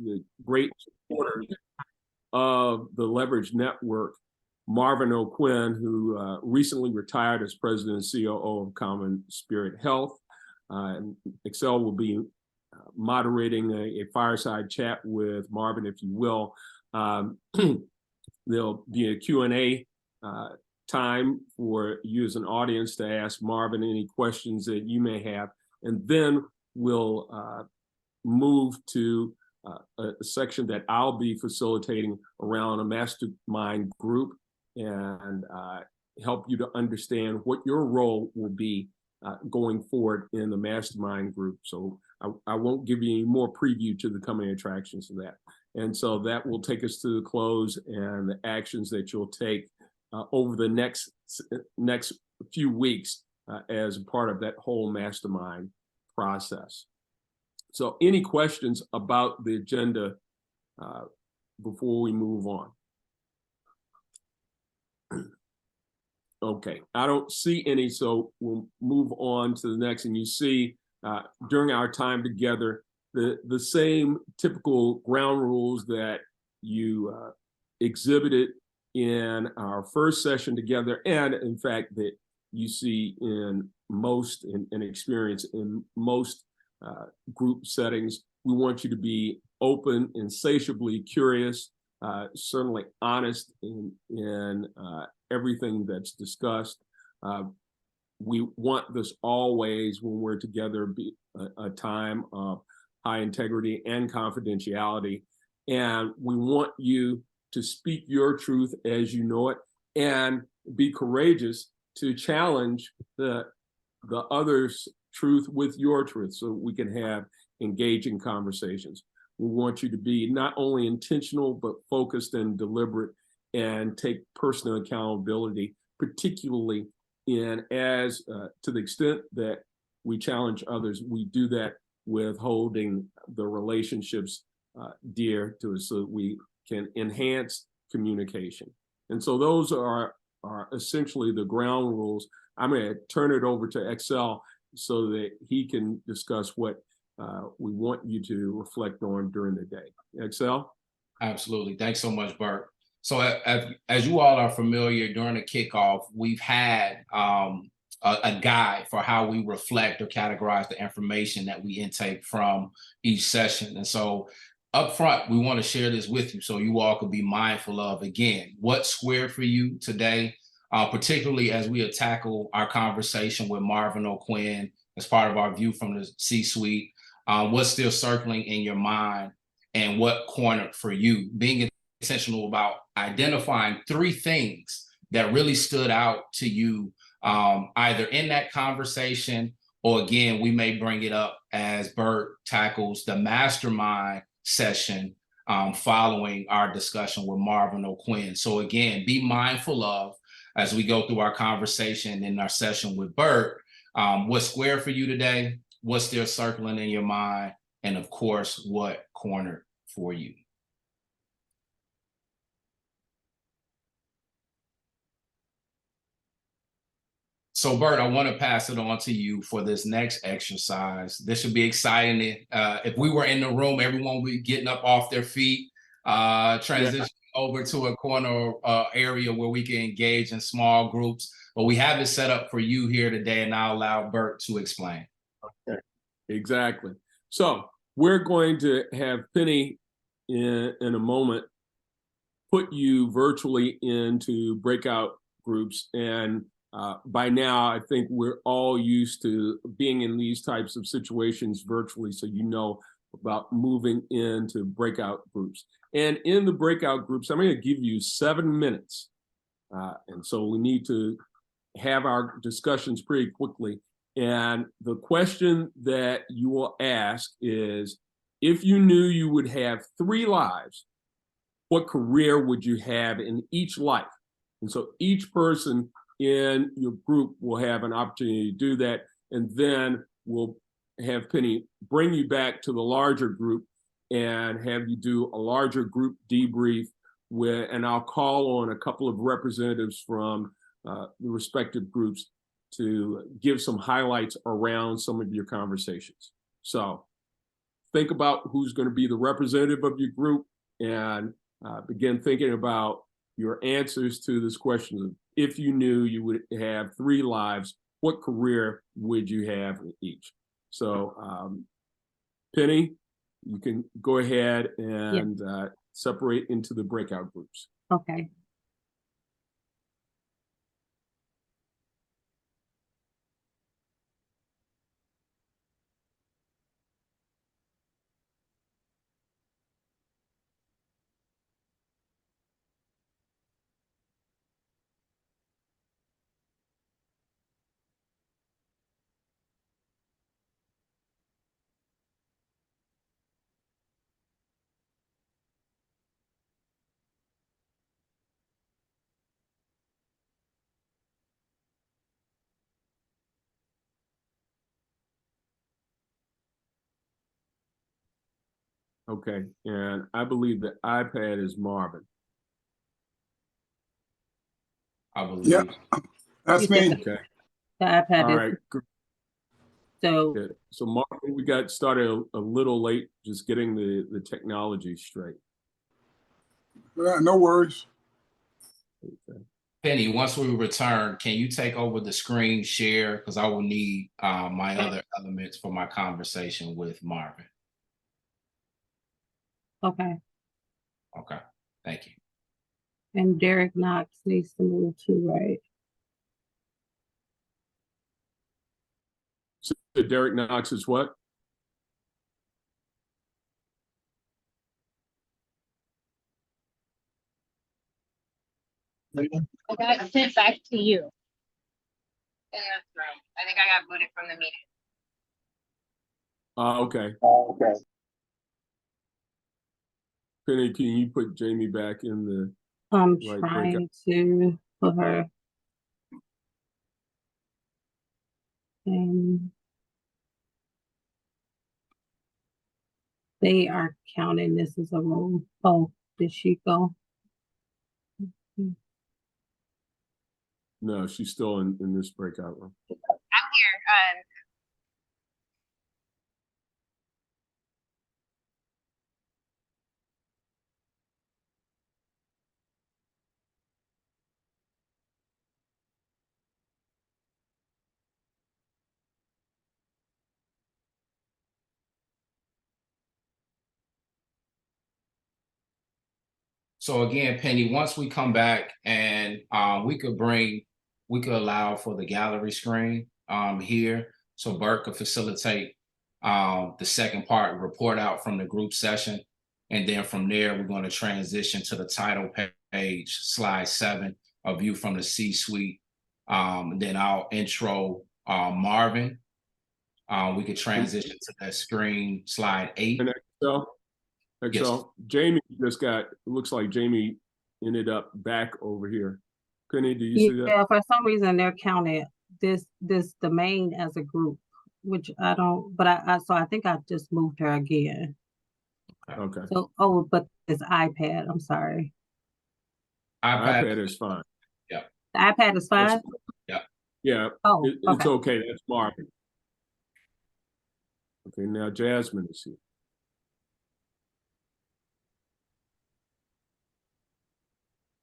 the great supporters of the Leverage Network, Marvin O'Quinn, who recently retired as president and COO of Common Spirit Health. And Excel will be moderating a fireside chat with Marvin, if you will. There'll be a Q&A time for you as an audience to ask Marvin any questions that you may have. And then we'll move to a section that I'll be facilitating around a mastermind group and help you to understand what your role will be going forward in the mastermind group. So I won't give you any more preview to the coming attractions of that. And so that will take us to the close and the actions that you'll take over the next few weeks as a part of that whole mastermind process. So any questions about the agenda before we move on? Okay, I don't see any, so we'll move on to the next. And you see during our time together, the same typical ground rules that you exhibited in our first session together, and in fact that you see in most and experience in most group settings. We want you to be open, insatiably curious, certainly honest in everything that's discussed. We want this always, when we're together, be a time of high integrity and confidentiality. And we want you to speak your truth as you know it and be courageous to challenge the other's truth with your truth so we can have engaging conversations. We want you to be not only intentional, but focused and deliberate and take personal accountability, particularly to the extent that we challenge others, we do that with holding the relationships dear to us so that we can enhance communication. And so those are essentially the ground rules. I'm going to turn it over to Excel so that he can discuss what we want you to reflect on during the day. Excel? Absolutely. Thanks so much, Bert. So as you all are familiar, during the kickoff, we've had a guide for how we reflect or categorize the information that we intake from each session. And so up front, we want to share this with you so you all could be mindful of, again, what's squared for you today, particularly as we tackle our conversation with Marvin O'Quinn as part of our view from the C-suite, what's still circling in your mind and what cornered for you, being intentional about identifying 3 things that really stood out to you, either in that conversation or, again, we may bring it up as Bert tackles the mastermind session following our discussion with Marvin O'Quinn. So again, be mindful of, as we go through our conversation in our session with Bert, what's square for you today, what's still circling in your mind, and of course, what cornered for you. So Bert, I want to pass it on to you for this next exercise. This should be exciting. If we were in the room, everyone would be getting up off their feet, transition over to a corner area where we can engage in small groups. But we have it set up for you here today, and I'll allow Bert to explain. Okay, exactly. So we're going to have Penny in a moment put you virtually into breakout groups. And by now, I think we're all used to being in these types of situations virtually, so you know about moving into breakout groups. And in the breakout groups, I'm going to give you 7 minutes. And so we need to have our discussions pretty quickly. And the question that you will ask is, if you knew you would have 3 lives, what career would you have in each life? And so each person in your group will have an opportunity to do that. And then we'll have Penny bring you back to the larger group and have you do a larger group debrief and I'll call on a couple of representatives from the respective groups to give some highlights around some of your conversations. So think about who's going to be the representative of your group and begin thinking about your answers to this question. If you knew you would have 3 lives, what career would you have in each? So Penny, you can go ahead and separate into the breakout groups. Okay. Okay, and I believe the iPad is Marvin. I believe. Yeah, that's me. Okay, The iPad all is, right. so Good. So Marvin, we got started a little late, just getting the technology straight. No worries. Okay. Penny, once we return, can you take over the screen share? Because I will need my other elements for my conversation with Marvin. okay. Okay, thank you. And Derek Knox needs to move too, right? So Derek Knox is what? I got sent back to you. In this room. I think I got booted from the meeting. Okay. Okay. Penny, can you put Jamie back in the I'm Right, trying to put her. And they are counting this as a room. Oh, did she go? No, she's still in this breakout room. I'm here. So again, Penny, once we come back and we could allow for the gallery screen here. So Bert could facilitate the second part, report out from the group session. And then from there, we're going to transition to the title page, slide 7, a view from the C-suite. Then I'll intro Marvin. We could transition to that screen, slide 8. And Excel. Jamie just looks like Jamie ended up back over here. Penny, do you see that? Yeah, for some reason they're counting this domain as a group, which I don't, but so I think I just moved her again. Okay. So, but this iPad, I'm sorry. iPad is fine. The iPad is fine? Yeah, Oh, it's okay. okay. That's Marvin. Okay, now Jasmine is here.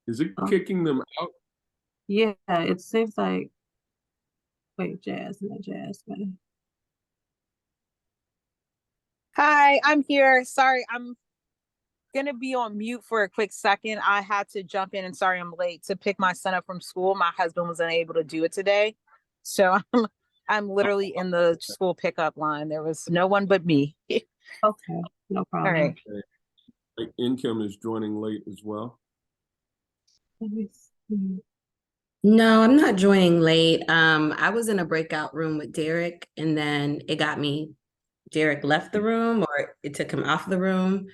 Is it kicking them out? Yeah, it seems like, wait, Jasmine. Hi, I'm here. Sorry, I'm gonna be on mute for a quick second. I had to jump in and sorry I'm late to pick my son up from school. My husband was unable to do it today. So I'm literally in the school pickup line. There was no one but me. Okay, no problem. All right. Like Income is joining late as well. Let me see. No, I'm not joining late. I was in a breakout room with Derek, and then it got me. Derek left the room, or it took him off the room.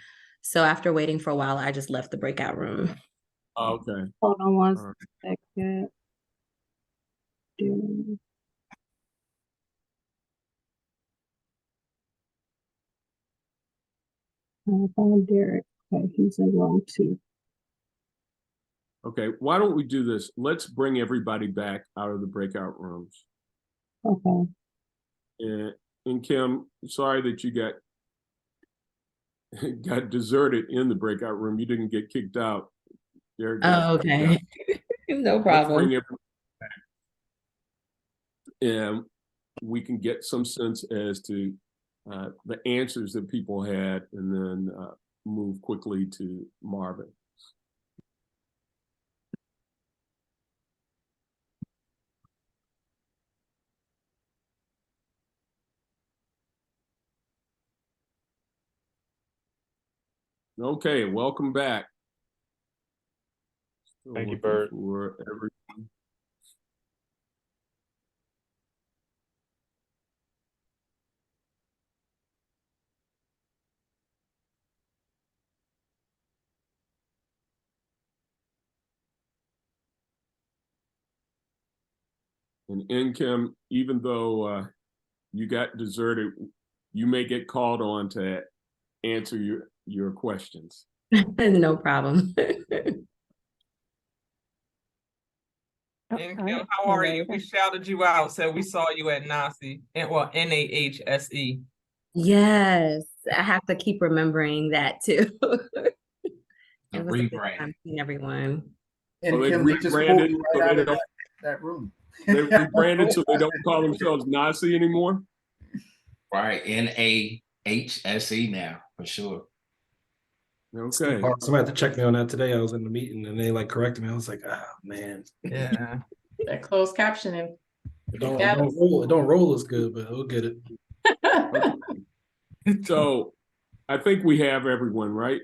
So after waiting for a while, I just left the breakout room. Okay. Hold on one All second. I found Derek. Okay, he's in room 2. Okay, why don't we do this? Let's bring everybody back out of the breakout rooms. Okay. And Kim, sorry that you got got deserted in the breakout room. You didn't get kicked out. Derek got Oh, kicked out. okay. No Let's problem. bring everyone back. And we can get some sense as to the answers that people had, and then move quickly to Marvin. Okay, welcome back. Still Thank you, looking Bert. for everyone. And Income, even though you got deserted, you may get called on to answer your questions. No problem. And Kim, how are you? We shouted you out, said we saw you at NASE, and well, NAHSE. Yes, I have to keep remembering that too. The It was a good rebrand. time seeing everyone. And Well, they Kim, they just pulled rebranded, you so right out they of don't, that room. they rebranded so they don't call themselves Nazi anymore. Right, NAHSE now for sure. Okay. Somebody had to check me on that today. I was in the meeting and they like corrected me. I was like, oh man, Yeah. That closed captioning. it don't roll as good, but we'll get it. So I think we have everyone, right?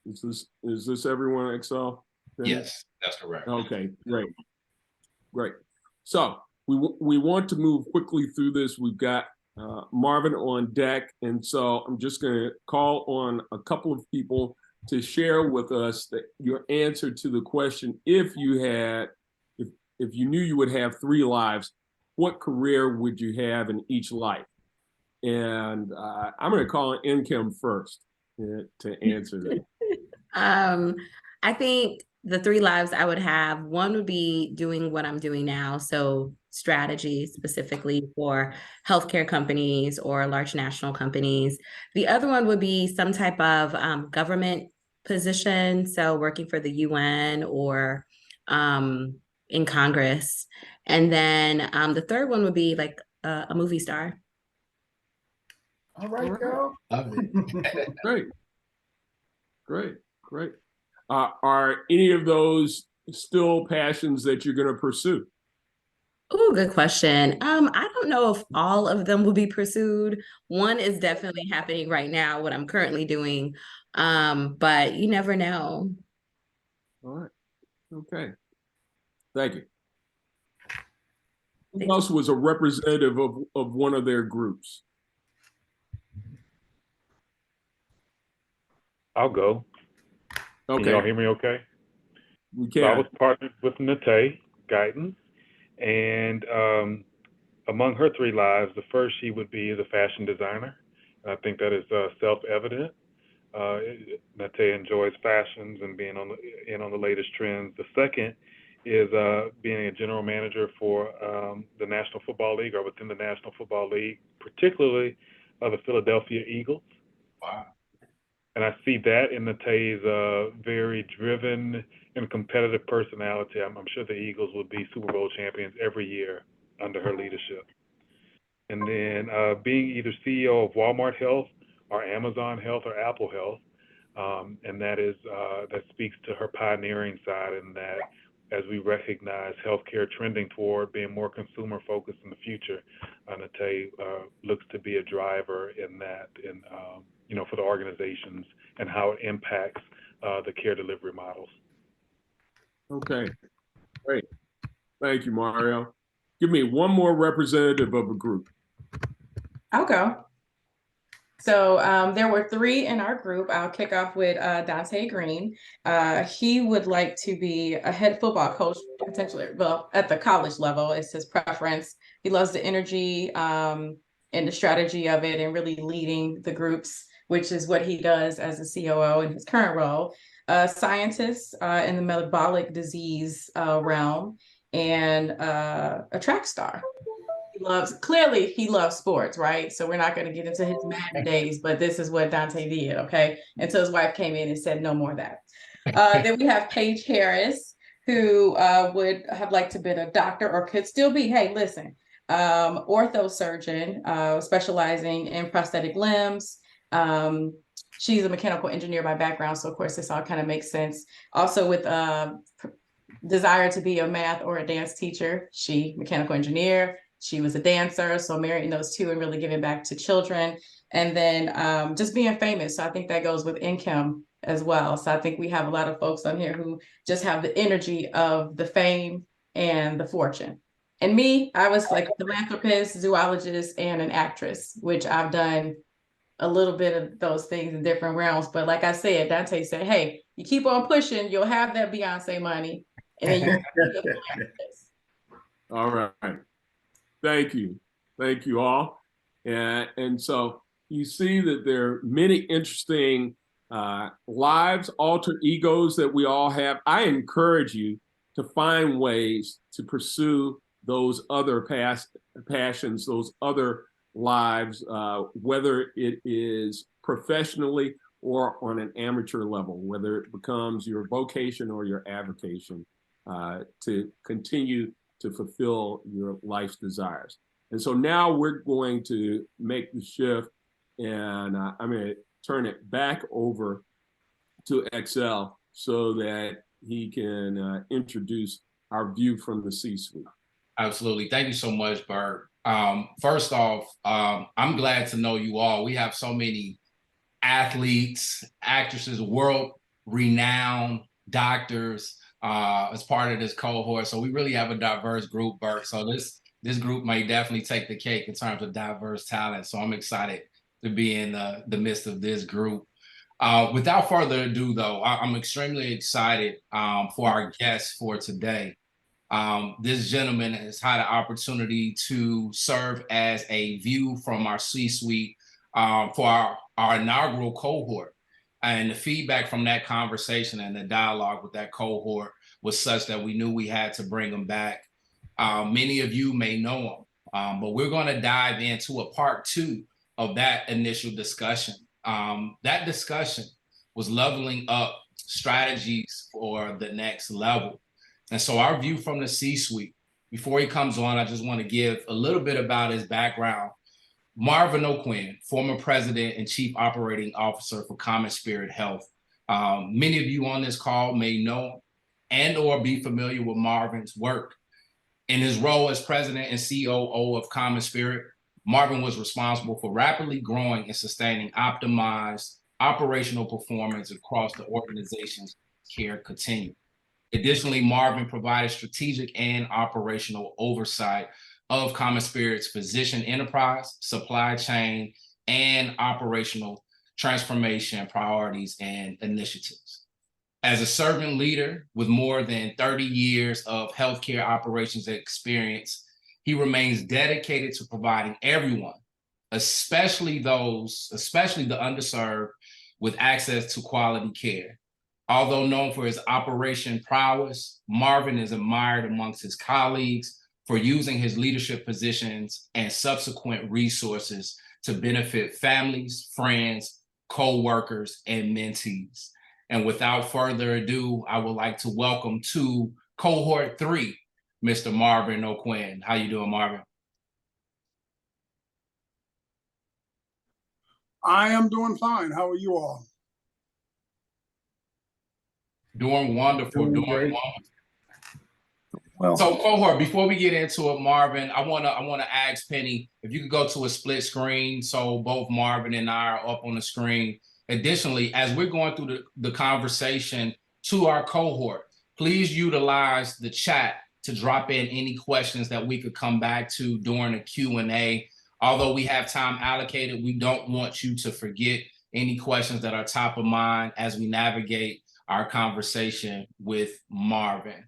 Is this everyone, Excel? Yes, that's correct. Okay, great. So we want to move quickly through this. We've got Marvin on deck, and so I'm just going to call on a couple of people to share with us your answer to the question: if you knew you would have 3 lives, what career would you have in each life? And I'm going to call on Income first to answer that. I think the 3 lives I would have, one would be doing what I'm doing now. So strategy specifically for healthcare companies or large national companies. The other one would be some type of government position. So working for the UN or in Congress. And then the third one would be like a movie star. All right, girl. Love it. Great. Are any of those still passions that you're going to pursue? Oh, good question. I don't know if all of them will be pursued. One is definitely happening right now, what I'm currently doing. But you never know. All right. Okay. Thank you. Who Thank else was a representative of one of their groups? I'll go. Can y'all Okay, hear me okay? we So I can. was partnered with Nate Guyton, and among her 3 lives, the first she would be the fashion designer. And I think that is self-evident. Nate enjoys fashions and being on the latest trends. The second is being a general manager for the National Football League or within the National Football League, particularly the Philadelphia Eagles. Wow. And I see that in Nate's very driven and competitive personality. I'm sure the Eagles would be Super Bowl champions every year under her leadership. And then being either CEO of Walmart Health or Amazon Health or Apple Health. And that speaks to her pioneering side, and that as we recognize healthcare trending toward being more consumer focused in the future, Nate looks to be a driver in that, for the organizations and how it impacts the care delivery models. Okay, great. Thank you, Mario. Give me one more representative of a group. I'll go. So there were 3 in our group. I'll kick off with Dante Green. He would like to be a head football coach, potentially, well, at the college level. It's his preference. He loves the energy and the strategy of it and really leading the groups, which is what he does as a COO in his current role. Scientist in the metabolic disease realm, and a track star. he loves sports, right? So we're not going to get into his Madden days, but this is what Dante did, okay? Until his wife came in and said, no more of that. Then we have Paige Harris, who would have liked to be a doctor or could still be, hey, listen, ortho surgeon, specializing in prosthetic limbs. She's a mechanical engineer by background, so of course this all kind of makes sense. Also with desire to be a math or a dance teacher. She mechanical engineer. She was a dancer, so marrying those two and really giving back to children. And then just being famous. So I think that goes with income as well. So I think we have a lot of folks on here who just have the energy of the fame and the fortune. And me, I was like a philanthropist, zoologist, and an actress, which I've done a little bit of those things in different realms. But like I said, Dante said, hey, you keep on pushing, you'll have that Beyonce money. And then you'll be a philanthropist. All right. Thank you. Thank you all. And so you see that there are many interesting lives, alter egos that we all have. I encourage you to find ways to pursue those other passions, those other lives, whether it is professionally or on an amateur level, whether it becomes your vocation or your avocation, to continue to fulfill your life's desires. And so now we're going to make the shift, and I'm going to turn it back over to Excel so that he can introduce our view from the C-suite. Absolutely. Thank you so much, Bert. First off, I'm glad to know you all. We have so many athletes, actresses, world-renowned doctors as part of this cohort. So we really have a diverse group, Bert. So this group may definitely take the cake in terms of diverse talent. So I'm excited to be in the midst of this group. Without further ado, though, I'm extremely excited for our guests for today. This gentleman has had an opportunity to serve as a view from our C-suite for our inaugural cohort. And the feedback from that conversation and the dialogue with that cohort was such that we knew we had to bring him back. Many of you may know him, but we're going to dive into a part 2 of that initial discussion. That discussion was leveling up strategies for the next level. And so our view from the C-suite, before he comes on, I just want to give a little bit about his background. Marvin O'Quinn, former president and chief operating officer for Common Spirit Health. Many of you on this call may know and or be familiar with Marvin's work. In his role as president and COO of Common Spirit, Marvin was responsible for rapidly growing and sustaining optimized operational performance across the organization's care continuum. Additionally, Marvin provided strategic and operational oversight of Common Spirit's physician enterprise, supply chain, and operational transformation priorities and initiatives. As a servant leader with more than 30 years of healthcare operations experience, he remains dedicated to providing everyone, especially the underserved, with access to quality care. Although known for his operation prowess, Marvin is admired amongst his colleagues for using his leadership positions and subsequent resources to benefit families, friends, co-workers, and mentees. And without further ado, I would like to welcome to cohort 3, Mr. Marvin O'Quinn. How you doing, Marvin? I am doing fine. How are you all? Doing wonderful, Doing doing great. wonderful. Well, So cohort, before we get into it, Marvin, I wanna ask Penny if you could go to a split screen so both Marvin and I are up on the screen. Additionally, as we're going through the conversation to our cohort, please utilize the chat to drop in any questions that we could come back to during the Q&A. Although we have time allocated, we don't want you to forget any questions that are top of mind as we navigate our conversation with Marvin.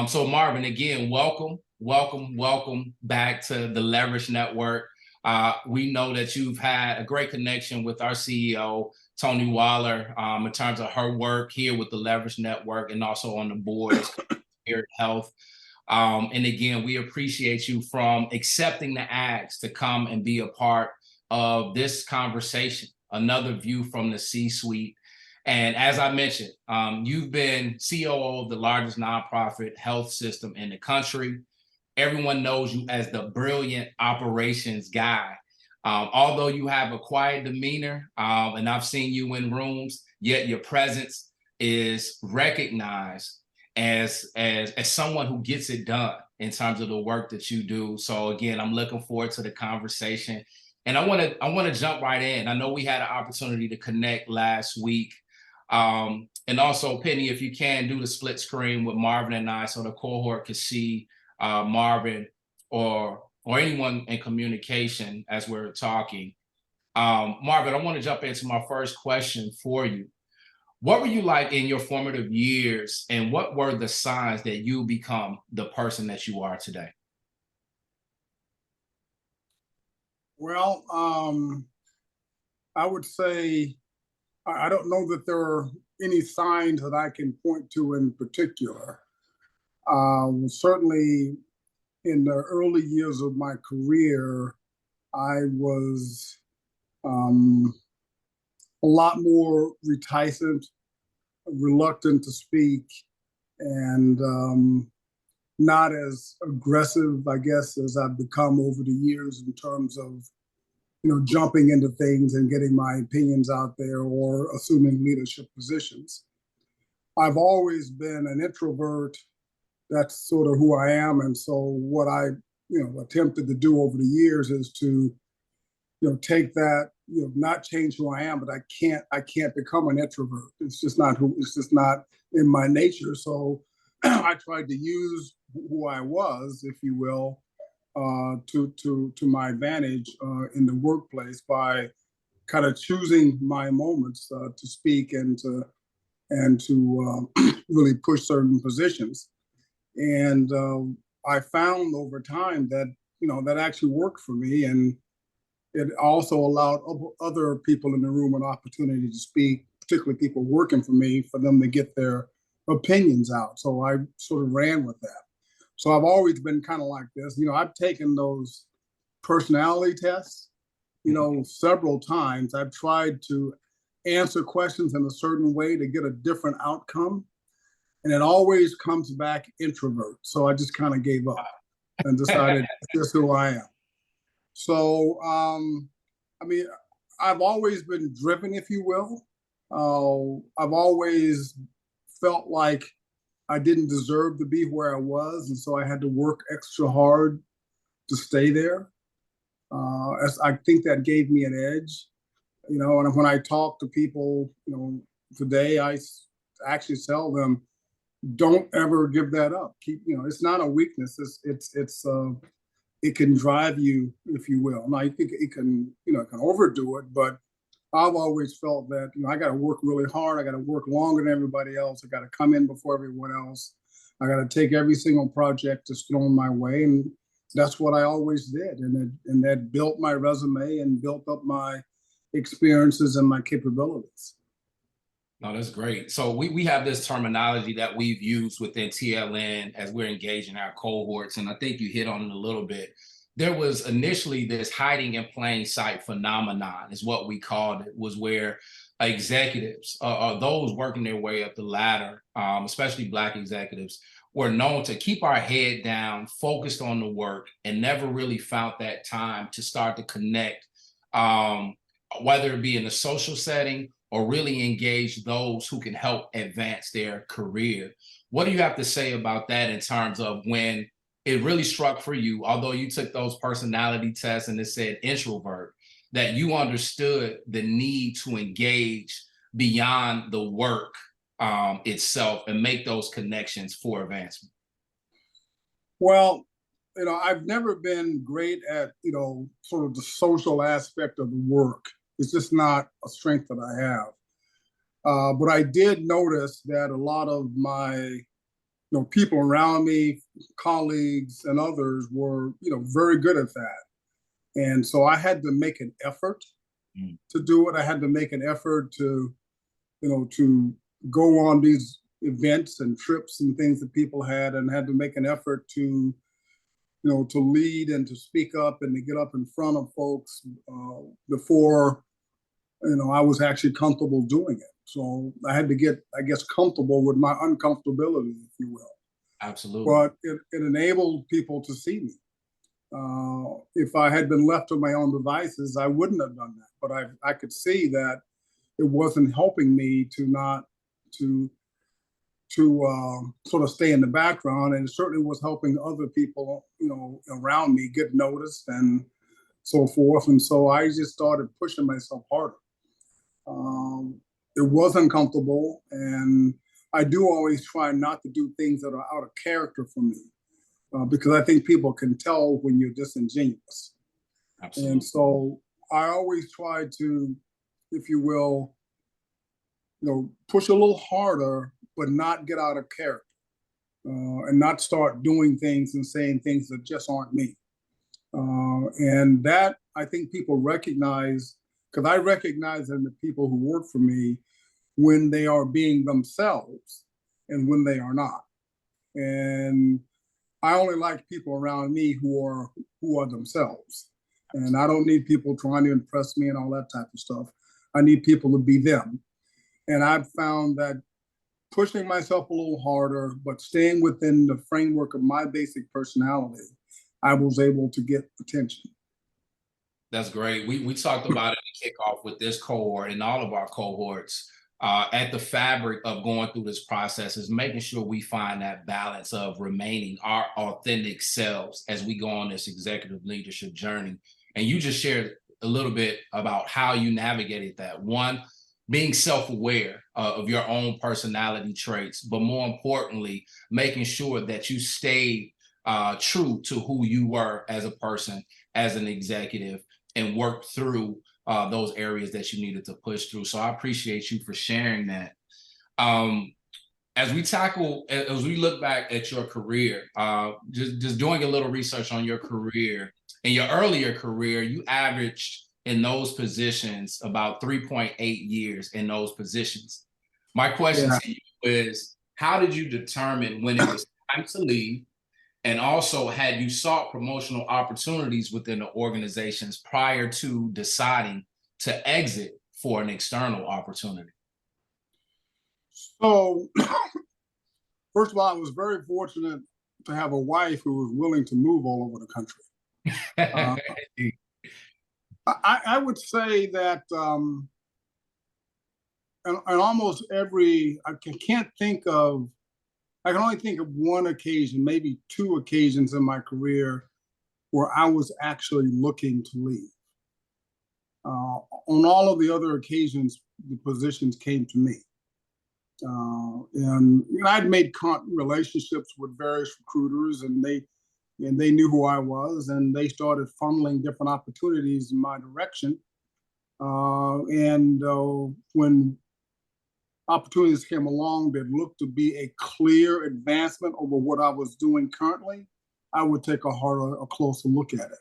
So Marvin, again, welcome back to the Leverage Network. We know that you've had a great connection with our CEO, Tony Waller, in terms of her work here with the Leverage Network and also on the board of Spirit Health. And again, we appreciate you from accepting the ask to come and be a part of this conversation, another view from the C-suite. And as I mentioned, you've been COO of the largest nonprofit health system in the country. Everyone knows you as the brilliant operations guy. Although you have a quiet demeanor, and I've seen you in rooms, yet your presence is recognized as someone who gets it done in terms of the work that you do. So again, I'm looking forward to the conversation. And I want to jump right in. I know we had an opportunity to connect last week. And also, Penny, if you can do the split screen with Marvin and I so the cohort could see Marvin or anyone in communication as we're talking. Marvin, I want to jump into my first question for you. What were you like in your formative years, and what were the signs that you become the person that you are today? Well, I would say I don't know that there are any signs that I can point to in particular. Certainly in the early years of my career, I was a lot more reticent, reluctant to speak, and not as aggressive, I guess, as I've become over the years in terms of, jumping into things and getting my opinions out there or assuming leadership positions. I've always been an introvert. That's sort of who I am. And so what I, attempted to do over the years is to, take that, not change who I am, but I can't become an introvert. It's just not in my nature. So I tried to use who I was, if you will, to my advantage in the workplace by kind of choosing my moments to speak and to really push certain positions. And I found over time that that actually worked for me, and it also allowed other people in the room an opportunity to speak, particularly people working for me, for them to get their opinions out. So I sort of ran with that. So I've always been kind of like this. I've taken those personality tests, several times. I've tried to answer questions in a certain way to get a different outcome. And it always comes back introvert. So I just kind of gave up and decided this is who I am. So, I've always been driven, if you will. I've always felt like I didn't deserve to be where I was, and so I had to work extra hard to stay there. As I think that gave me an edge, and when I talk to people, today, I actually tell them, don't ever give that up. Keep, it's not a weakness. It can drive you, if you will. Now, it can overdo it, but I've always felt that, I got to work really hard. I got to work longer than everybody else. I got to come in before everyone else. I got to take every single project that's thrown my way. And that's what I always did. And that built my resume and built up my experiences and my capabilities. No, that's great. So we have this terminology that we've used within TLN as we're engaging our cohorts. And I think you hit on it a little bit. There was initially this hiding in plain sight phenomenon, is what we called it, was where executives, those working their way up the ladder, especially Black executives, were known to keep our head down, focused on the work, and never really found that time to start to connect, whether it be in a social setting or really engage those who can help advance their career. What do you have to say about that in terms of when it really struck for you, although you took those personality tests and it said introvert, that you understood the need to engage beyond the work itself and make those connections for advancement? Well, I've never been great at, sort of the social aspect of the work. It's just not a strength that I have. But I did notice that a lot of my, people around me, colleagues and others were, very good at that. And so I had to make an effort to do it. I had to make an effort to, to go on these events and trips and things that people had, and had to make an effort to, you know, to lead and to speak up and to get up in front of folks before, you know, I was actually comfortable doing it. So I had to get, I guess, comfortable with my uncomfortability, if you will. Absolutely. But it enabled people to see me. If I had been left to my own devices, I wouldn't have done that. But I could see that it wasn't helping me to sort of stay in the background, and it certainly was helping other people, you know, around me get noticed and so forth. And so I just started pushing myself harder. It was uncomfortable, and I do always try not to do things that are out of character for me, because I think people can tell when you're disingenuous. Absolutely. And so I always try to, if you will, you know, push a little harder, but not get out of character, and not start doing things and saying things that just aren't me. And that I think people recognize, because I recognize in the people who work for me when they are being themselves and when they are not. And I only like people around me who are themselves. And I don't need people trying to impress me and all that type of stuff. I need people to be them. And I've found that pushing myself a little harder, but staying within the framework of my basic personality, I was able to get attention. That's great. We talked about it in kickoff with this cohort and all of our cohorts. At the fabric of going through this process is making sure we find that balance of remaining our authentic selves as we go on this executive leadership journey. And you just shared a little bit about how you navigated that. One, being self-aware of your own personality traits, but more importantly, making sure that you stayed true to who you were as a person, as an executive, and worked through those areas that you needed to push through. So I appreciate you for sharing that. As we look back at your career, just doing a little research on your career, in your earlier career, you averaged in those positions about 3.8 years in those positions. My question to you is, how did you determine when it was time to leave? And also, had you sought promotional opportunities within the organizations prior to deciding to exit for an external opportunity? So, first of all, I was very fortunate to have a wife who was willing to move all over the country. I would say that and almost every, I can only think of one occasion, maybe two occasions in my career where I was actually looking to leave. On all of the other occasions, the positions came to me. And you know, I'd made relationships with various recruiters, and they knew who I was, and they started funneling different opportunities in my direction. When opportunities came along that looked to be a clear advancement over what I was doing currently, I would take a closer look at it.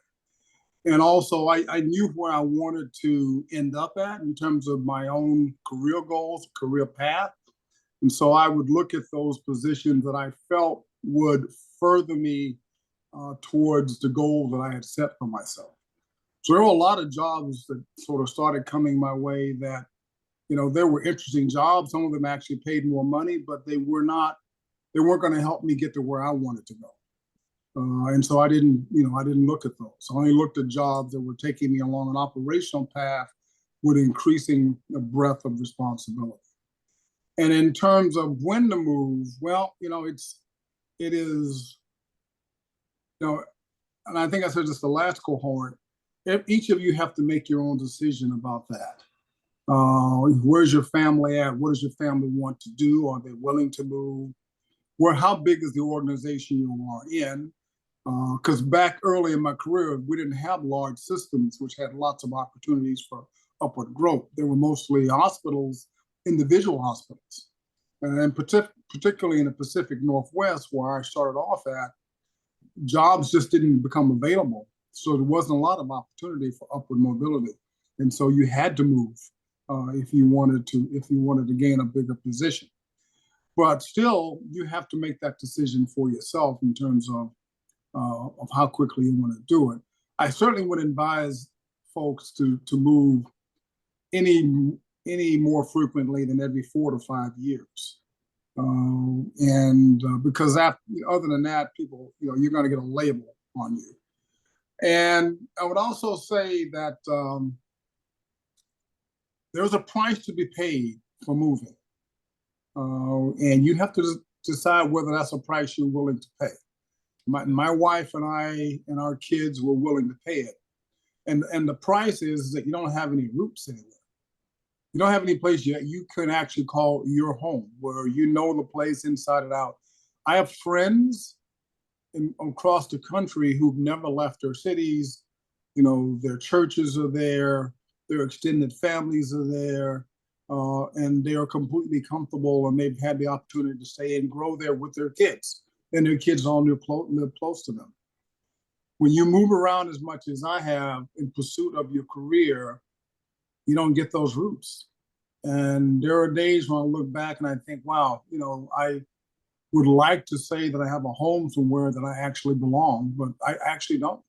And also, I knew where I wanted to end up at in terms of my own career goals, career path. And so I would look at those positions that I felt would further me towards the goals that I had set for myself. So there were a lot of jobs that sort of started coming my way that, you know, there were interesting jobs. Some of them actually paid more money, but they weren't going to help me get to where I wanted to go. And so I didn't look at those. I only looked at jobs that were taking me along an operational path with increasing the breadth of responsibility. And in terms of when to move, well, you know, it is, you know, and I think I said this the last cohort, each of you have to make your own decision about that. Where's your family at? What does your family want to do? Are they willing to move? How big is the organization you are in? Because back early in my career, we didn't have large systems, which had lots of opportunities for upward growth. They were mostly hospitals, individual hospitals. And particularly in the Pacific Northwest, where I started off at, jobs just didn't become available. So there wasn't a lot of opportunity for upward mobility. And so you had to move if you wanted to gain a bigger position. But still, you have to make that decision for yourself in terms of how quickly you want to do it. I certainly would advise folks to move any more frequently than every 4 to 5 years. Because other than that, people, you're going to get a label on you. And I would also say that there's a price to be paid for moving. And you have to decide whether that's a price you're willing to pay. My wife and I and our kids were willing to pay it. And the price is that you don't have any roots anywhere. You don't have any place yet you can actually call your home, where you know the place inside and out. I have friends across the country who've never left their cities. Their churches are there, their extended families are there, and they are completely comfortable, and they've had the opportunity to stay and grow there with their kids, and their kids all live close to them. When you move around as much as I have in pursuit of your career, you don't get those roots. And there are days when I look back and I think, wow, I would like to say that I have a home somewhere that I actually belong, but I actually don't.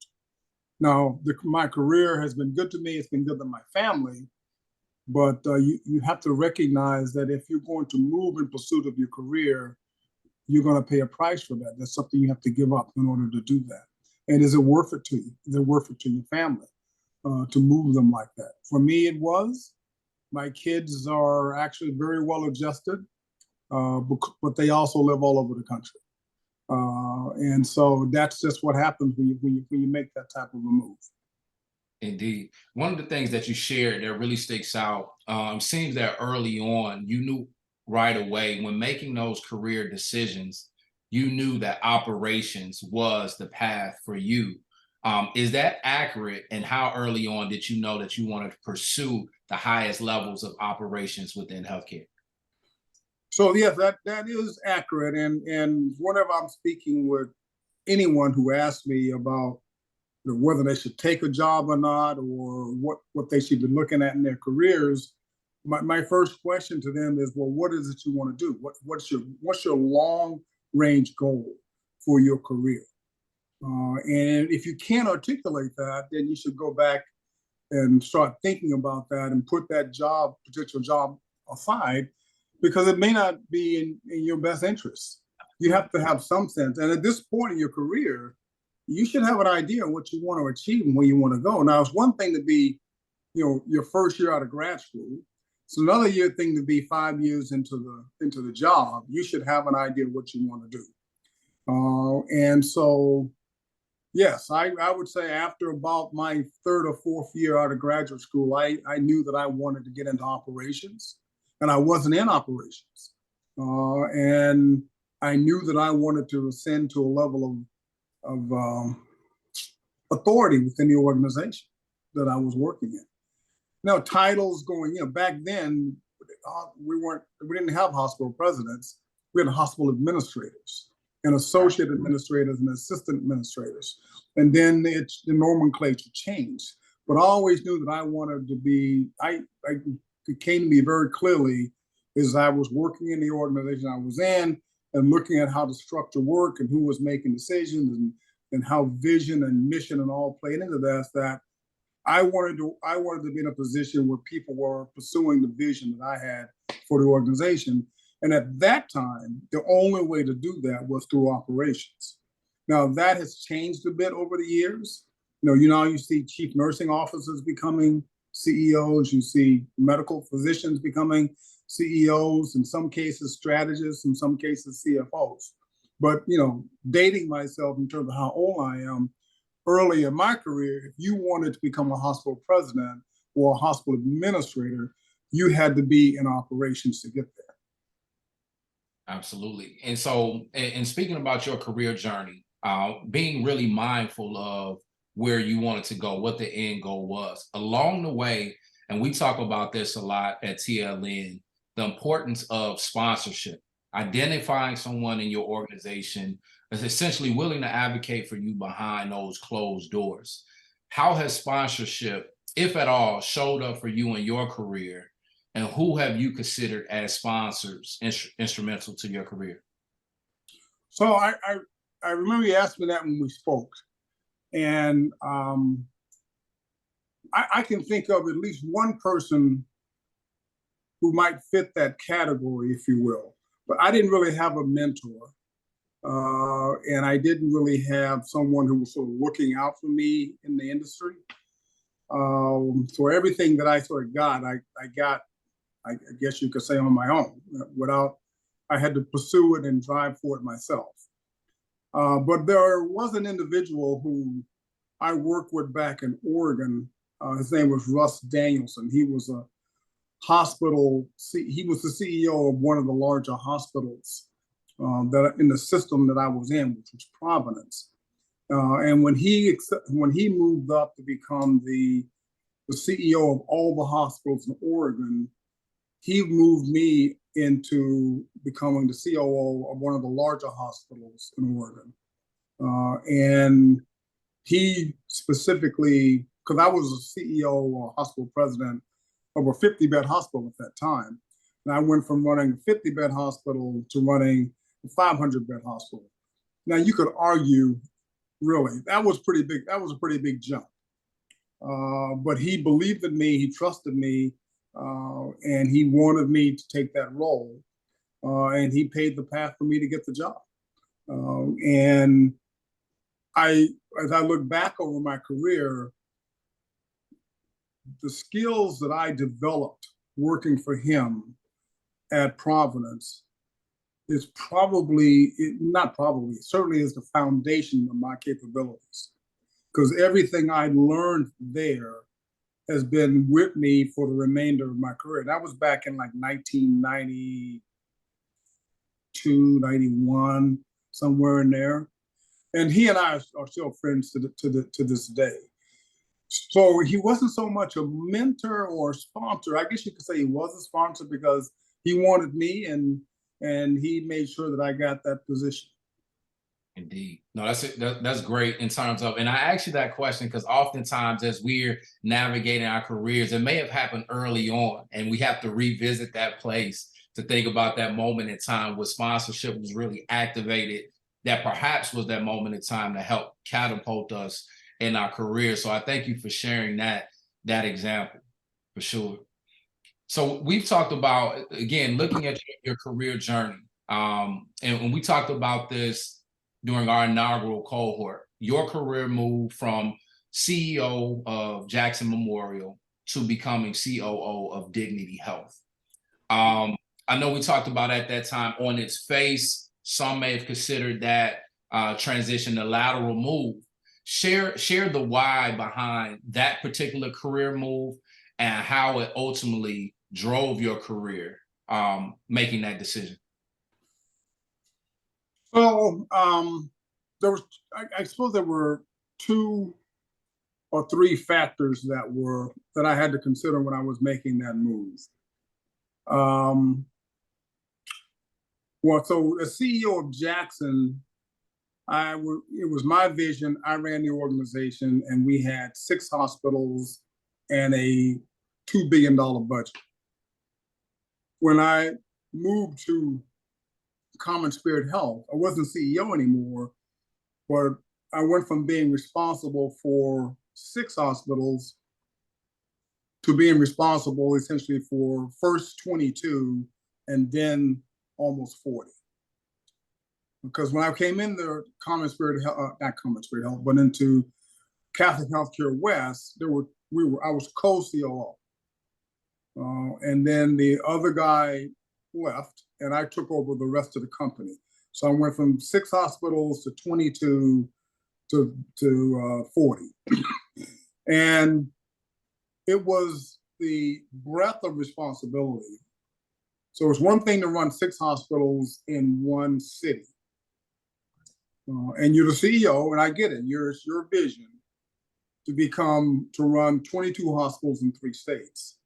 Now, my career has been good to me. It's been good to my family. But you have to recognize that if you're going to move in pursuit of your career, you're going to pay a price for that. That's something you have to give up in order to do that. And is it worth it to you? Is it worth it to your family? To move them like that. For me, it was. My kids are actually very well adjusted, but they also live all over the country. And so that's just what happens when you make that type of a move. Indeed. One of the things that you shared that really sticks out, seems that early on, you knew right away when making those career decisions, you knew that operations was the path for you. Is that accurate? And how early on did you know that you wanted to pursue the highest levels of operations within healthcare? So yes, that is accurate. And whenever I'm speaking with anyone who asks me about whether they should take a job or not, or what they should be looking at in their careers, my first question to them is, well, what is it you want to do? What's your long range goal for your career? And if you can't articulate that, then you should go back and start thinking about that and put that potential job aside, because it may not be in your best interest. You have to have some sense. And at this point in your career, you should have an idea of what you want to achieve and where you want to go. Now, it's one thing to be, your first year out of grad school. It's another thing to be 5 years into the job. You should have an idea of what you want to do. And so, yes, I would say after about my 3rd or 4th year out of graduate school, I knew that I wanted to get into operations, and I wasn't in operations. And I knew that I wanted to ascend to a level of authority within the organization that I was working in. Now, titles going, back then, we didn't have hospital presidents. We had hospital administrators and associate administrators and assistant administrators. And then the nomenclature changed. But I always knew that I wanted to be, it came to me very clearly as I was working in the organization I was in and looking at how the structure worked and who was making decisions and how vision and mission and all played into that I wanted to be in a position where people were pursuing the vision that I had for the organization. And at that time, the only way to do that was through operations. Now, that has changed a bit over the years. You see chief nursing officers becoming CEOs, you see medical physicians becoming CEOs, in some cases strategists, in some cases CFOs. But, dating myself in terms of how old I am, early in my career, if you wanted to become a hospital president or a hospital administrator, you had to be in operations to get there. Absolutely. And so, and speaking about your career journey, being really mindful of where you wanted to go, what the end goal was along the way. And we talk about this a lot at TLN, the importance of sponsorship, identifying someone in your organization is essentially willing to advocate for you behind those closed doors. How has sponsorship, if at all, showed up for you in your career? and who have you considered as sponsors instrumental to your career? So I remember you asked me that when we spoke, and I can think of at least one person who might fit that category, if you will. But I didn't really have a mentor, and I didn't really have someone who was sort of looking out for me in the industry. So everything that I sort of got, I guess you could say, on my own, I had to pursue it and drive for it myself. But there was an individual who I worked with back in Oregon. His name was Russ Danielson. He was the CEO of one of the larger hospitals that in the system that I was in, which was Providence. And when he moved up to become the CEO of all the hospitals in Oregon, he moved me into becoming the COO of one of the larger hospitals in Oregon. And he specifically, because I was a CEO or hospital president of a 50-bed hospital at that time. And I went from running a 50-bed hospital to running a 500-bed hospital. Now you could argue, really, that was pretty big. That was a pretty big jump. But he believed in me, he trusted me, and he wanted me to take that role. And he paved the path for me to get the job. And as I look back over my career, the skills that I developed working for him at Providence is certainly is the foundation of my capabilities. Because everything I learned there has been with me for the remainder of my career. That was back in like 1992, 91, somewhere in there. And he and I are still friends to this day. So he wasn't so much a mentor or sponsor. I guess you could say he was a sponsor because he wanted me and he made sure that I got that position. Indeed. No, that's great in terms of, and I asked you that question because oftentimes as we're navigating our careers, it may have happened early on and we have to revisit that place to think about that moment in time where sponsorship was really activated, that perhaps was that moment in time to help catapult us in our career. So I thank you for sharing that example, for sure. So we've talked about, again, looking at your career journey. And when we talked about this during our inaugural cohort, your career moved from CEO of Jackson Memorial to becoming COO of Dignity Health. I know we talked about at that time, on its face, some may have considered that transition a lateral move. Share the why behind that particular career move and how it ultimately drove your career making that decision. So I suppose there were 2 or 3 factors that I had to consider when I was making that move. Well, so as CEO of Jackson, it was my vision. I ran the organization, and we had 6 hospitals and a $2 billion budget. When I moved to Common Spirit Health, I wasn't CEO anymore, but I went from being responsible for 6 hospitals to being responsible essentially for first 22 and then almost 40. Because when I came in there, Common Spirit Health, not Common Spirit Health, but into Catholic Healthcare West, I was co-COO. And then the other guy left, and I took over the rest of the company. So I went from 6 hospitals to 22 to 40. And it was the breadth of responsibility. So it's one thing to run 6 hospitals in one city. And you're the CEO, and I get it. It's your vision to run 22 hospitals in 3 states,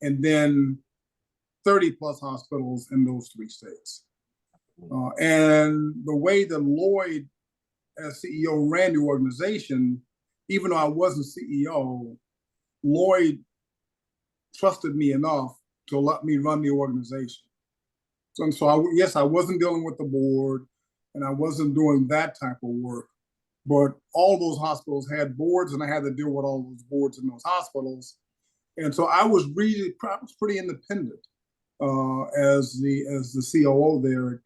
and then 30 plus hospitals in those 3 states. And the way that Lloyd, as CEO, ran the organization, even though I wasn't CEO, Lloyd trusted me enough to let me run the organization. Yes, I wasn't dealing with the board and I wasn't doing that type of work, but all those hospitals had boards and I had to deal with all those boards in those hospitals. And so I was pretty independent as the COO there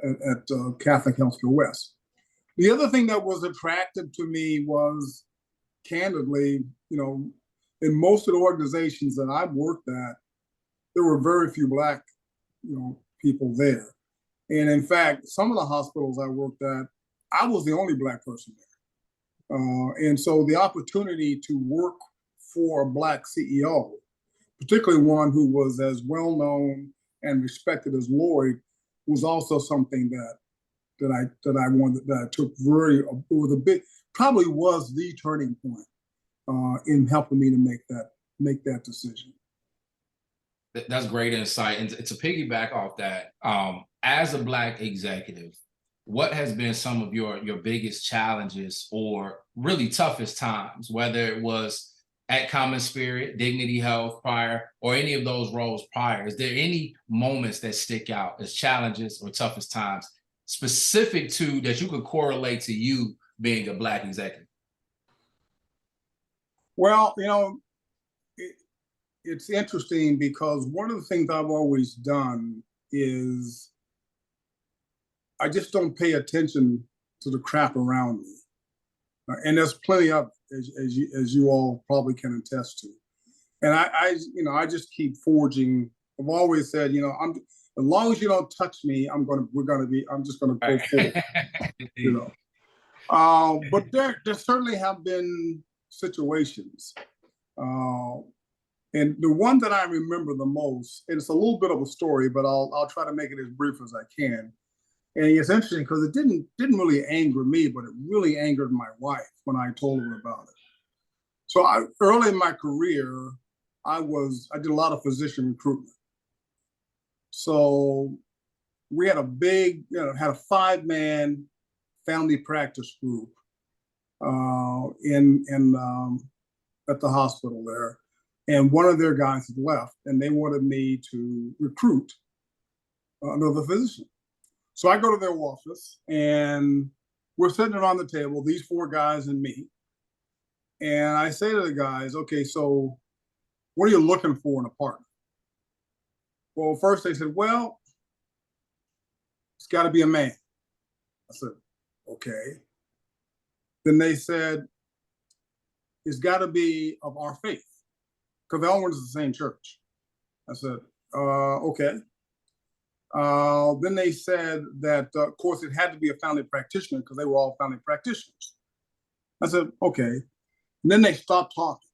at Catholic Healthcare West. The other thing that was attractive to me was, candidly, in most of the organizations that I've worked at, there were very few Black, people there. And in fact, some of the hospitals I worked at, I was the only Black person there. And so the opportunity to work for a Black CEO, particularly one who was as well known and respected as Lloyd, was also something that I wanted, that I took it was a big, probably was the turning point in helping me to make that decision. That's great insight. And to piggyback off that, as a Black executive, what has been some of your biggest challenges or really toughest times, whether it was at Common Spirit, Dignity Health prior, or any of those roles prior? Is there any moments that stick out as challenges or toughest times specific to that you could correlate to you being a Black executive? Well, it's interesting because one of the things I've always done is I just don't pay attention to the crap around me. And there's plenty of it, as you all probably can attest to. And I just keep forging. I've always said, as long as you don't touch me, I'm just gonna go forward. But there certainly have been situations. And the one that I remember the most, and it's a little bit of a story, but I'll try to make it as brief as I can. And it's interesting because it didn't really anger me, but it really angered my wife when I told her about it. So early in my career, I did a lot of physician recruitment. So we had a big, had a 5-man family practice group at the hospital there. And one of their guys had left, and they wanted me to recruit another physician. So I go to their office, and we're sitting around the table, these 4 guys and me. And I say to the guys, okay, so what are you looking for in a partner? Well, first they said, well, it's got to be a man. I said, okay. Then they said, it's got to be of our faith, because they all went to the same church. I said, okay. Then they said that, of course, it had to be a family practitioner because they were all family practitioners. I said, okay. And then they stopped talking.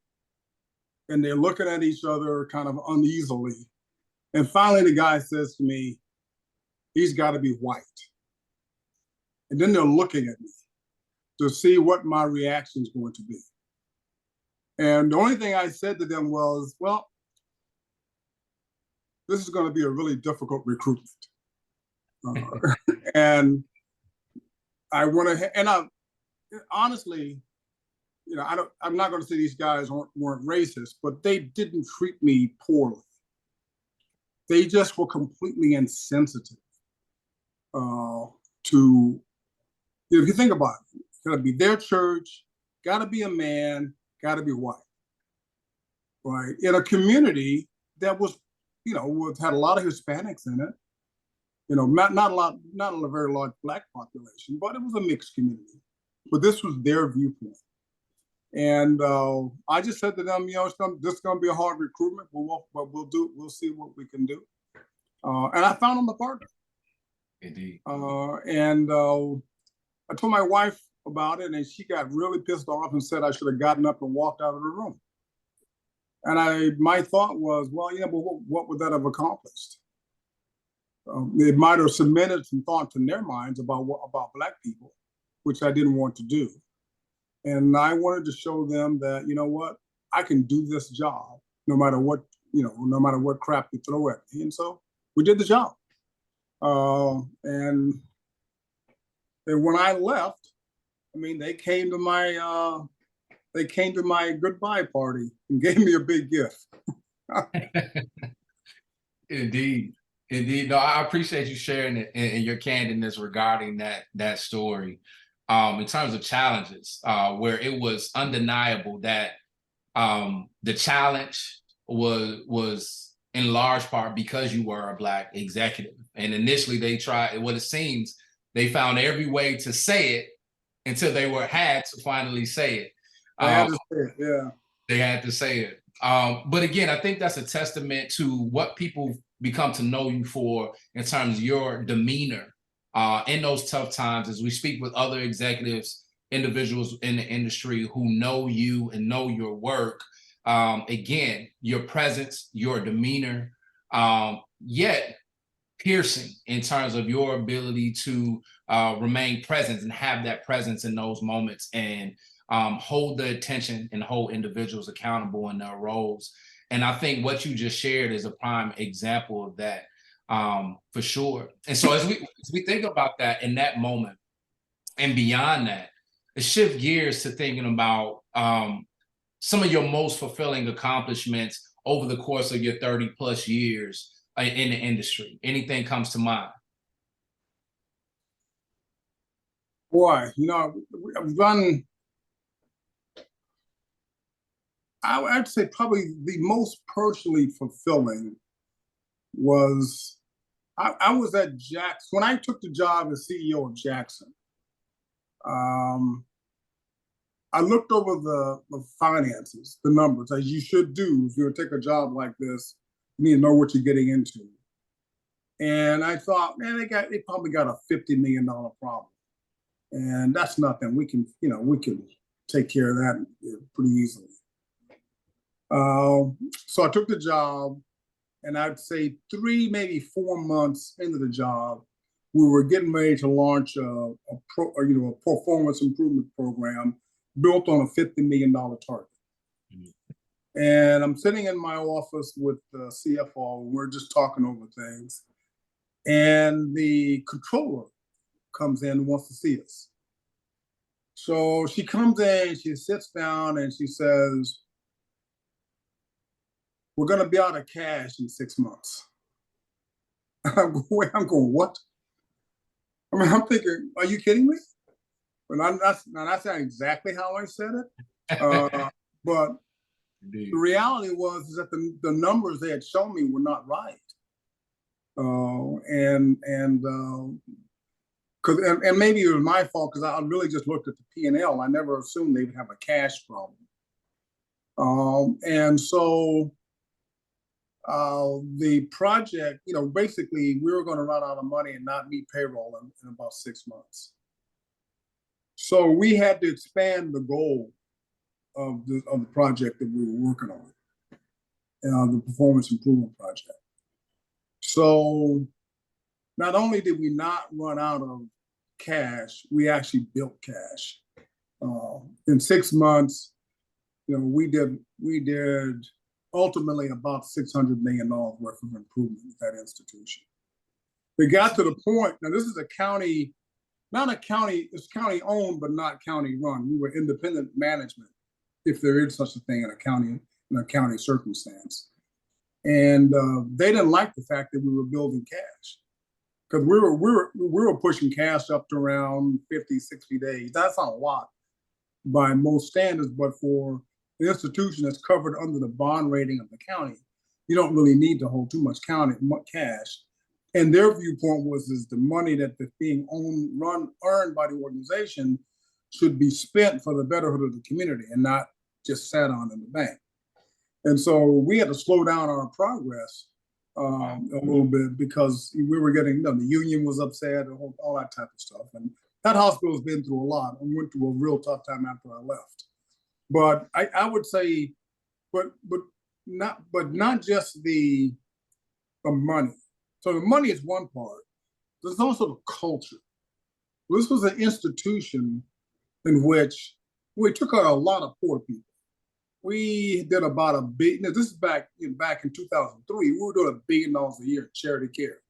And they're looking at each other kind of uneasily. And finally, the guy says to me, he's got to be white. And then they're looking at me to see what my reaction is going to be. And the only thing I said to them was, well, this is going to be a really difficult recruitment. And I went ahead, and honestly, I'm not going to say these guys weren't racist, but they didn't treat me poorly. They just were completely insensitive to, if you think about it, it's got to be their church, got to be a man, got to be white, right? In a community that was, had a lot of Hispanics in it, not a very large Black population, but it was a mixed community. But this was their viewpoint. And I just said to them, this is going to be a hard recruitment, but we'll see what we can do. And I found them the partner. Indeed. And I told my wife about it, and she got really pissed off and said I should have gotten up and walked out of the room. And my thought was, well, but what would that have accomplished? It might have cemented some thoughts in their minds about Black people, which I didn't want to do. And I wanted to show them that, I can do this job no matter what crap you throw at me. And so we did the job. And when I left, they came to my goodbye party and gave me a big gift. Indeed. Indeed. No, I appreciate you sharing it and your candidness regarding that story. In terms of challenges, where it was undeniable that the challenge was in large part because you were a Black executive. And initially they tried, what it seems, they found every way to say it until they had to finally say it. I had to say it, yeah. They had to say it. But again, I think that's a testament to what people become to know you for in terms of your demeanor in those tough times. As we speak with other executives, individuals in the industry who know you and know your work, again, your presence, your demeanor, yet piercing in terms of your ability to remain present and have that presence in those moments and hold the attention and hold individuals accountable in their roles. And I think what you just shared is a prime example of that, for sure. And so as we think about that in that moment and beyond that, let's shift gears to thinking about some of your most fulfilling accomplishments over the course of your 30 plus years in the industry. Anything comes to mind? Boy, I've done, I'd say probably the most personally fulfilling was, I was at Jackson. When I took the job as CEO of Jackson, I looked over the finances, the numbers, as you should do if you take a job like this. You need to know what you're getting into. And I thought, man, they probably got a $50 million problem. And that's nothing. We can take care of that pretty easily. So I took the job, and I'd say 3, maybe 4 months into the job, we were getting ready to launch a performance improvement program built on a $50 million target. And I'm sitting in my office with the CFO, and we're just talking over things. And the controller comes in and wants to see us. So she comes in, she sits down, and she says, "We're going to be out of cash in 6 months." I'm going, what? I mean, I'm thinking, are you kidding me? But that's not exactly how I said it. But the reality was that the numbers they had shown me were not right. And maybe it was my fault because I really just looked at the P&L. I never assumed they would have a cash problem. And so the project, basically we were going to run out of money and not meet payroll in about 6 months. So we had to expand the goal of the project that we were working on, the performance improvement project. So not only did we not run out of cash, we actually built cash. In 6 months, we did ultimately about $600 million worth of improvement at that institution. We got to the point, now this is a county, it's county owned, but not county run. We were independent management, if there is such a thing in a county circumstance. And they didn't like the fact that we were building cash, because we were pushing cash up to around 50, 60 days. That's not a lot by most standards, but for the institution that's covered under the bond rating of the county, you don't really need to hold too much cash. And their viewpoint was the money that's being earned by the organization should be spent for the betterhood of the community and not just sat on in the bank. And so we had to slow down our progress a little bit because we were getting, the union was upset and all that type of stuff. And that hospital has been through a lot and went through a real tough time after I left. But I would say, but not just the money. So the money is one part. There's also the culture. This was an institution in which we took out a lot of poor people. We did about $1 billion. This is back in 2003. We were doing $1 billion a year in charity care.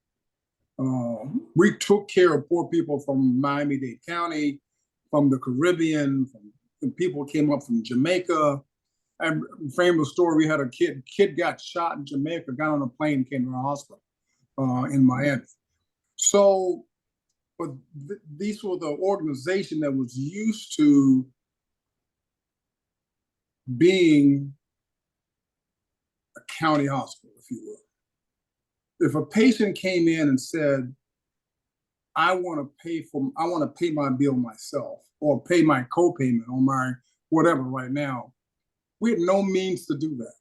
We took care of poor people from Miami-Dade County, from the Caribbean, from people came up from Jamaica. famous story, we had a kid got shot in Jamaica, got on a plane, came to the hospital in Miami. So, but these were the organization that was used to being a county hospital, if you will. If a patient came in and said, I want to pay my bill myself or pay my co-payment on my whatever right now, we had no means to do that.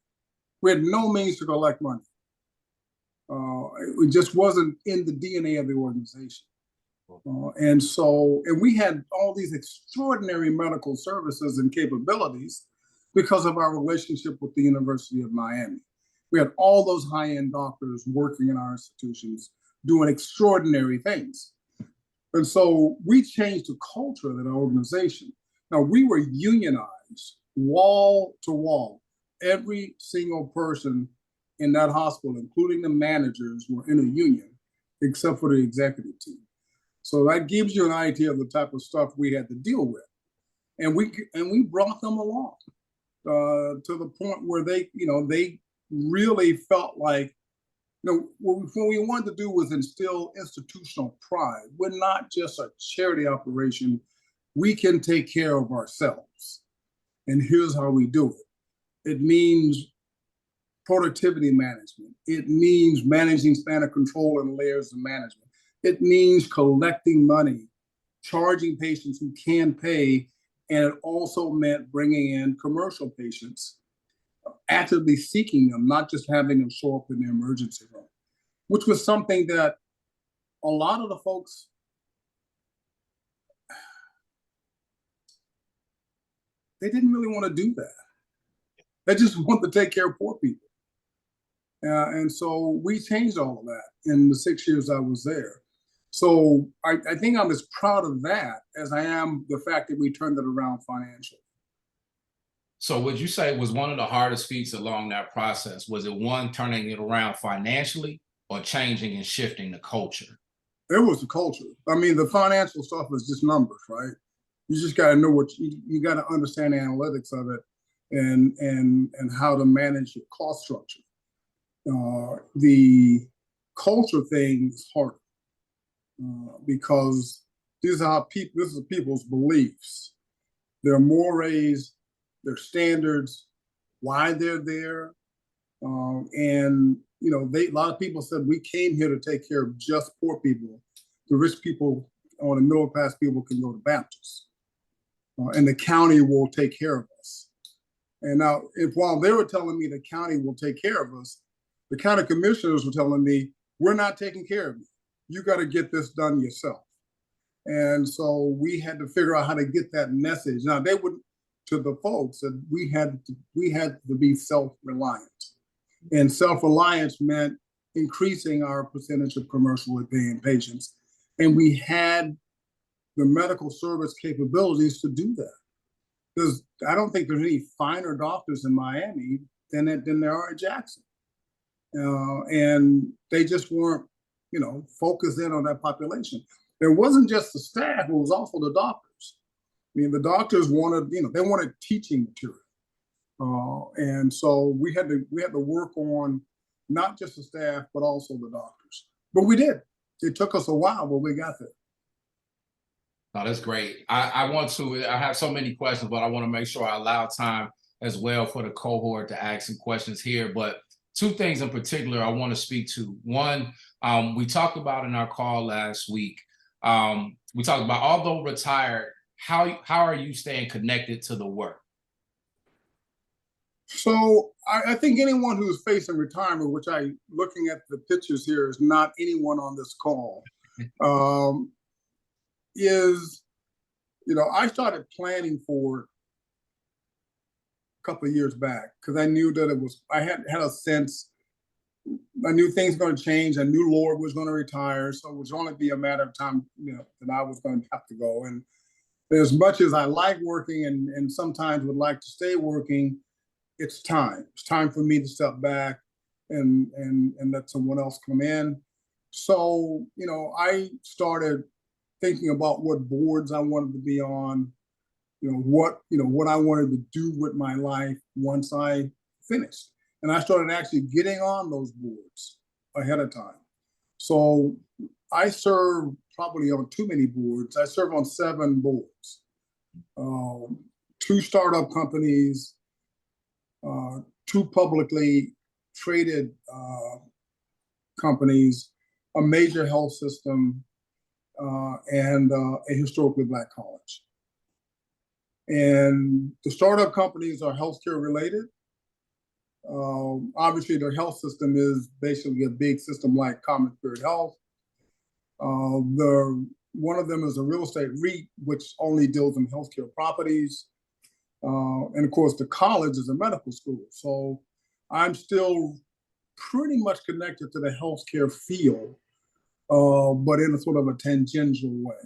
We had no means to collect money. It just wasn't in the DNA of the organization. And we had all these extraordinary medical services and capabilities because of our relationship with the University of Miami. We had all those high-end doctors working in our institutions doing extraordinary things. And so we changed the culture of that organization. Now, we were unionized wall to wall. Every single person in that hospital, including the managers, were in a union, except for the executive team. So that gives you an idea of the type of stuff we had to deal with. And we brought them along to the point where they really felt like, what we wanted to do was instill institutional pride. We're not just a charity operation. We can take care of ourselves. And here's how we do it. It means productivity management. It means managing span of control and layers of management. It means collecting money, charging patients who can pay, and it also meant bringing in commercial patients, actively seeking them, not just having them show up in the emergency room, which was something that a lot of the folks they didn't really want to do that. They just want to take care of poor people. And so we changed all of that in the 6 years I was there. So I think I'm as proud of that as I am the fact that we turned it around financially. So would you say was one of the hardest feats along that process? Was it one, turning it around financially, or changing and shifting the culture? It was the culture. I mean, the financial stuff is just numbers, right? You just got to know what you got to understand the analytics of it and how to manage your cost structure. The culture thing is harder because this is people's beliefs, their mores, their standards, why they're there, and a lot of people said we came here to take care of just poor people. The rich people or the middle class people can go to Baptist, and the county will take care of us. And now, while they were telling me the county will take care of us, the county commissioners were telling me we're not taking care of you. You got to get this done yourself. And so we had to figure out how to get that message. Now they would to the folks that we had to be self-reliant, and self-reliance meant increasing our percentage of commercially paying patients, and we had the medical service capabilities to do that. Because I don't think there's any finer doctors in Miami than there are in Jackson, and they just weren't, focused in on that population. It wasn't just the staff; it was also the doctors. I mean, the doctors wanted, they wanted teaching material, and so we had to work on not just the staff but also the doctors. But we did. It took us a while, but we got there. No, that's great. I have so many questions, but I want to make sure I allow time as well for the cohort to ask some questions here. But two things in particular I want to speak to. One, we talked about in our call last week. We talked about, although retired, how are you staying connected to the work? So I think anyone who's facing retirement, which looking at the pictures here is not anyone on this call, I started planning for it a couple of years back because I knew that I had a sense, I knew things were going to change. I knew Lord was going to retire. So it was only be a matter of time, that I was going to have to go. And as much as I like working and sometimes would like to stay working, it's time. It's time for me to step back and let someone else come in. So, I started thinking about what boards I wanted to be on, what I wanted to do with my life once I finished. And I started actually getting on those boards ahead of time. So I serve probably on too many boards. I serve on 7 boards, 2 startup companies, 2 publicly traded companies, a major health system, and a historically Black college. And the startup companies are healthcare related. Obviously, their health system is basically a big system like Common Spirit Health. One of them is a real estate REIT, which only deals in healthcare properties. And of course, the college is a medical school. So I'm still pretty much connected to the healthcare field, but in a sort of a tangential way.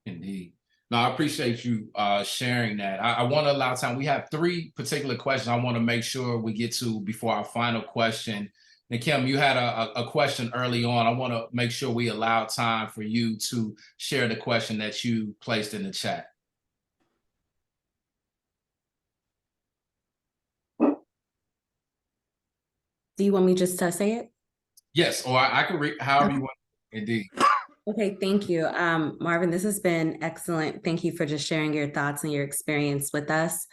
Indeed. No, I appreciate you sharing that. I want to allow time. We have 3 particular questions I want to make sure we get to before our final question. And Kim, you had a question early on. I want to make sure we allow time for you to share the question that you placed in the chat. Do you want me just to say it? Yes, or I can read however you want. Indeed. Okay, thank you. Marvin, this has been excellent. Thank you for just sharing your thoughts and your experience with us.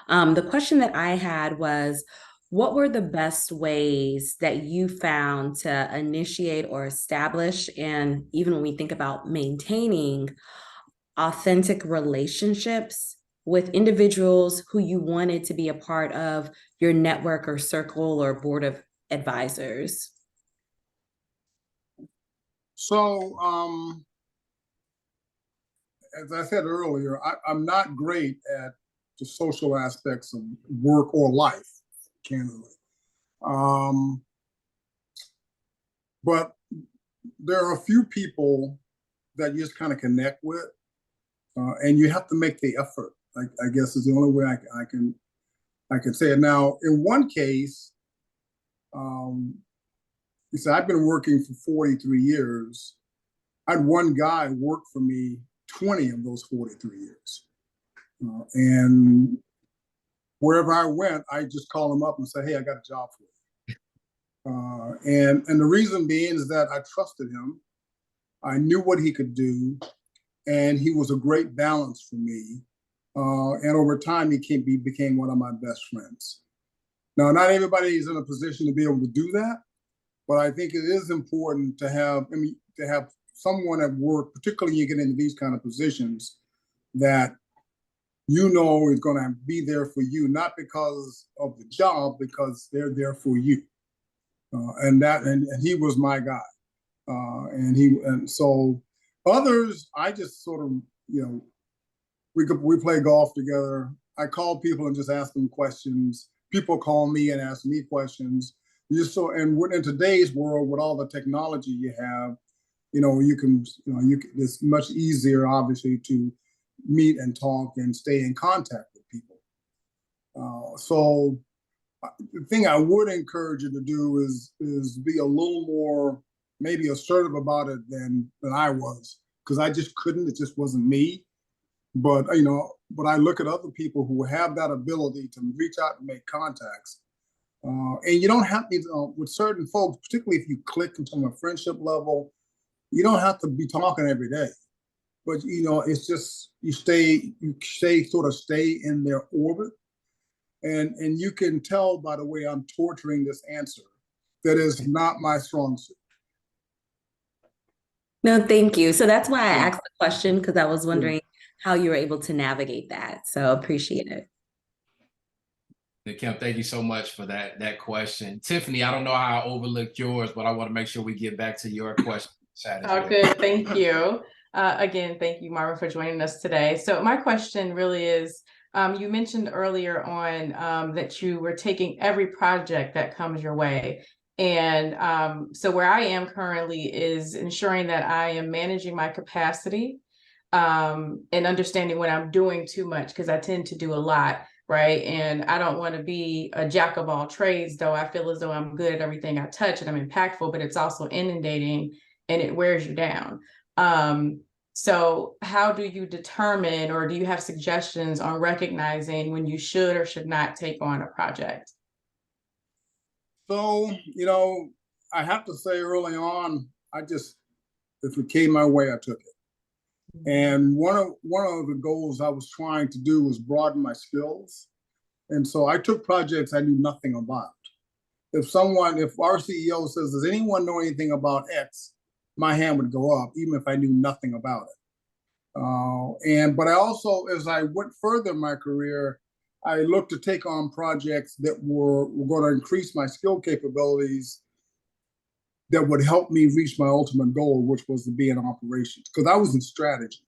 The question that I had was, what were the best ways that you found to initiate or establish, and even when we think about maintaining authentic relationships with individuals who you wanted to be a part of your network or circle or board of advisors? So, as I said earlier, I'm not great at the social aspects of work or life, candidly. But there are a few people that you just kind of connect with, and you have to make the effort. I guess is the only way I can say it. Now, in one case, he said, I've been working for 43 years. I had one guy work for me 20 of those 43 years. And wherever I went, I just call him up and say, hey, I got a job for you. And the reason being is that I trusted him. I knew what he could do. And he was a great balance for me. And over time, he became one of my best friends. Now, not everybody is in a position to be able to do that. But I think it is important to have someone at work, particularly you get into these kind of positions, that you know is going to be there for you, not because of the job, because they're there for you. And he was my guy. And so others, I just sort of, we play golf together. I call people and just ask them questions. People call me and ask me questions. And in today's world, with all the technology you have, it's much easier, obviously, to meet and talk and stay in contact with people. So the thing I would encourage you to do is be a little more maybe assertive about it than I was, because I just couldn't. It just wasn't me. But but I look at other people who have that ability to reach out and make contacts. And you don't have to, with certain folks, particularly if you click from a friendship level, you don't have to be talking every day. But it's just you stay in their orbit, and you can tell by the way I'm torturing this answer that is not my strong suit. No, thank you. So that's why I asked the question, because I was wondering how you were able to navigate that. So appreciate it. Kim, thank you so much for that question. Tiffany, I don't know how I overlooked yours, but I want to make sure we get back to your question. Oh, good. Thank you. Again, thank you, Marvin, for joining us today. So my question really is, you mentioned earlier on that you were taking every project that comes your way. And so where I am currently is ensuring that I am managing my capacity and understanding when I'm doing too much, because I tend to do a lot. Right. And I don't want to be a jack of all trades, though I feel as though I'm good at everything I touch and I'm impactful, but it's also inundating and it wears you down. So how do you determine, or do you have suggestions on recognizing when you should or should not take on a project? So, I have to say early on, if it came my way, I took it. And one of the goals I was trying to do was broaden my skills. And so I took projects I knew nothing about. If our CEO says, does anyone know anything about X? My hand would go up, even if I knew nothing about it. But I also, as I went further in my career, I looked to take on projects that were going to increase my skill capabilities that would help me reach my ultimate goal, which was to be in operations, because I was in strategy.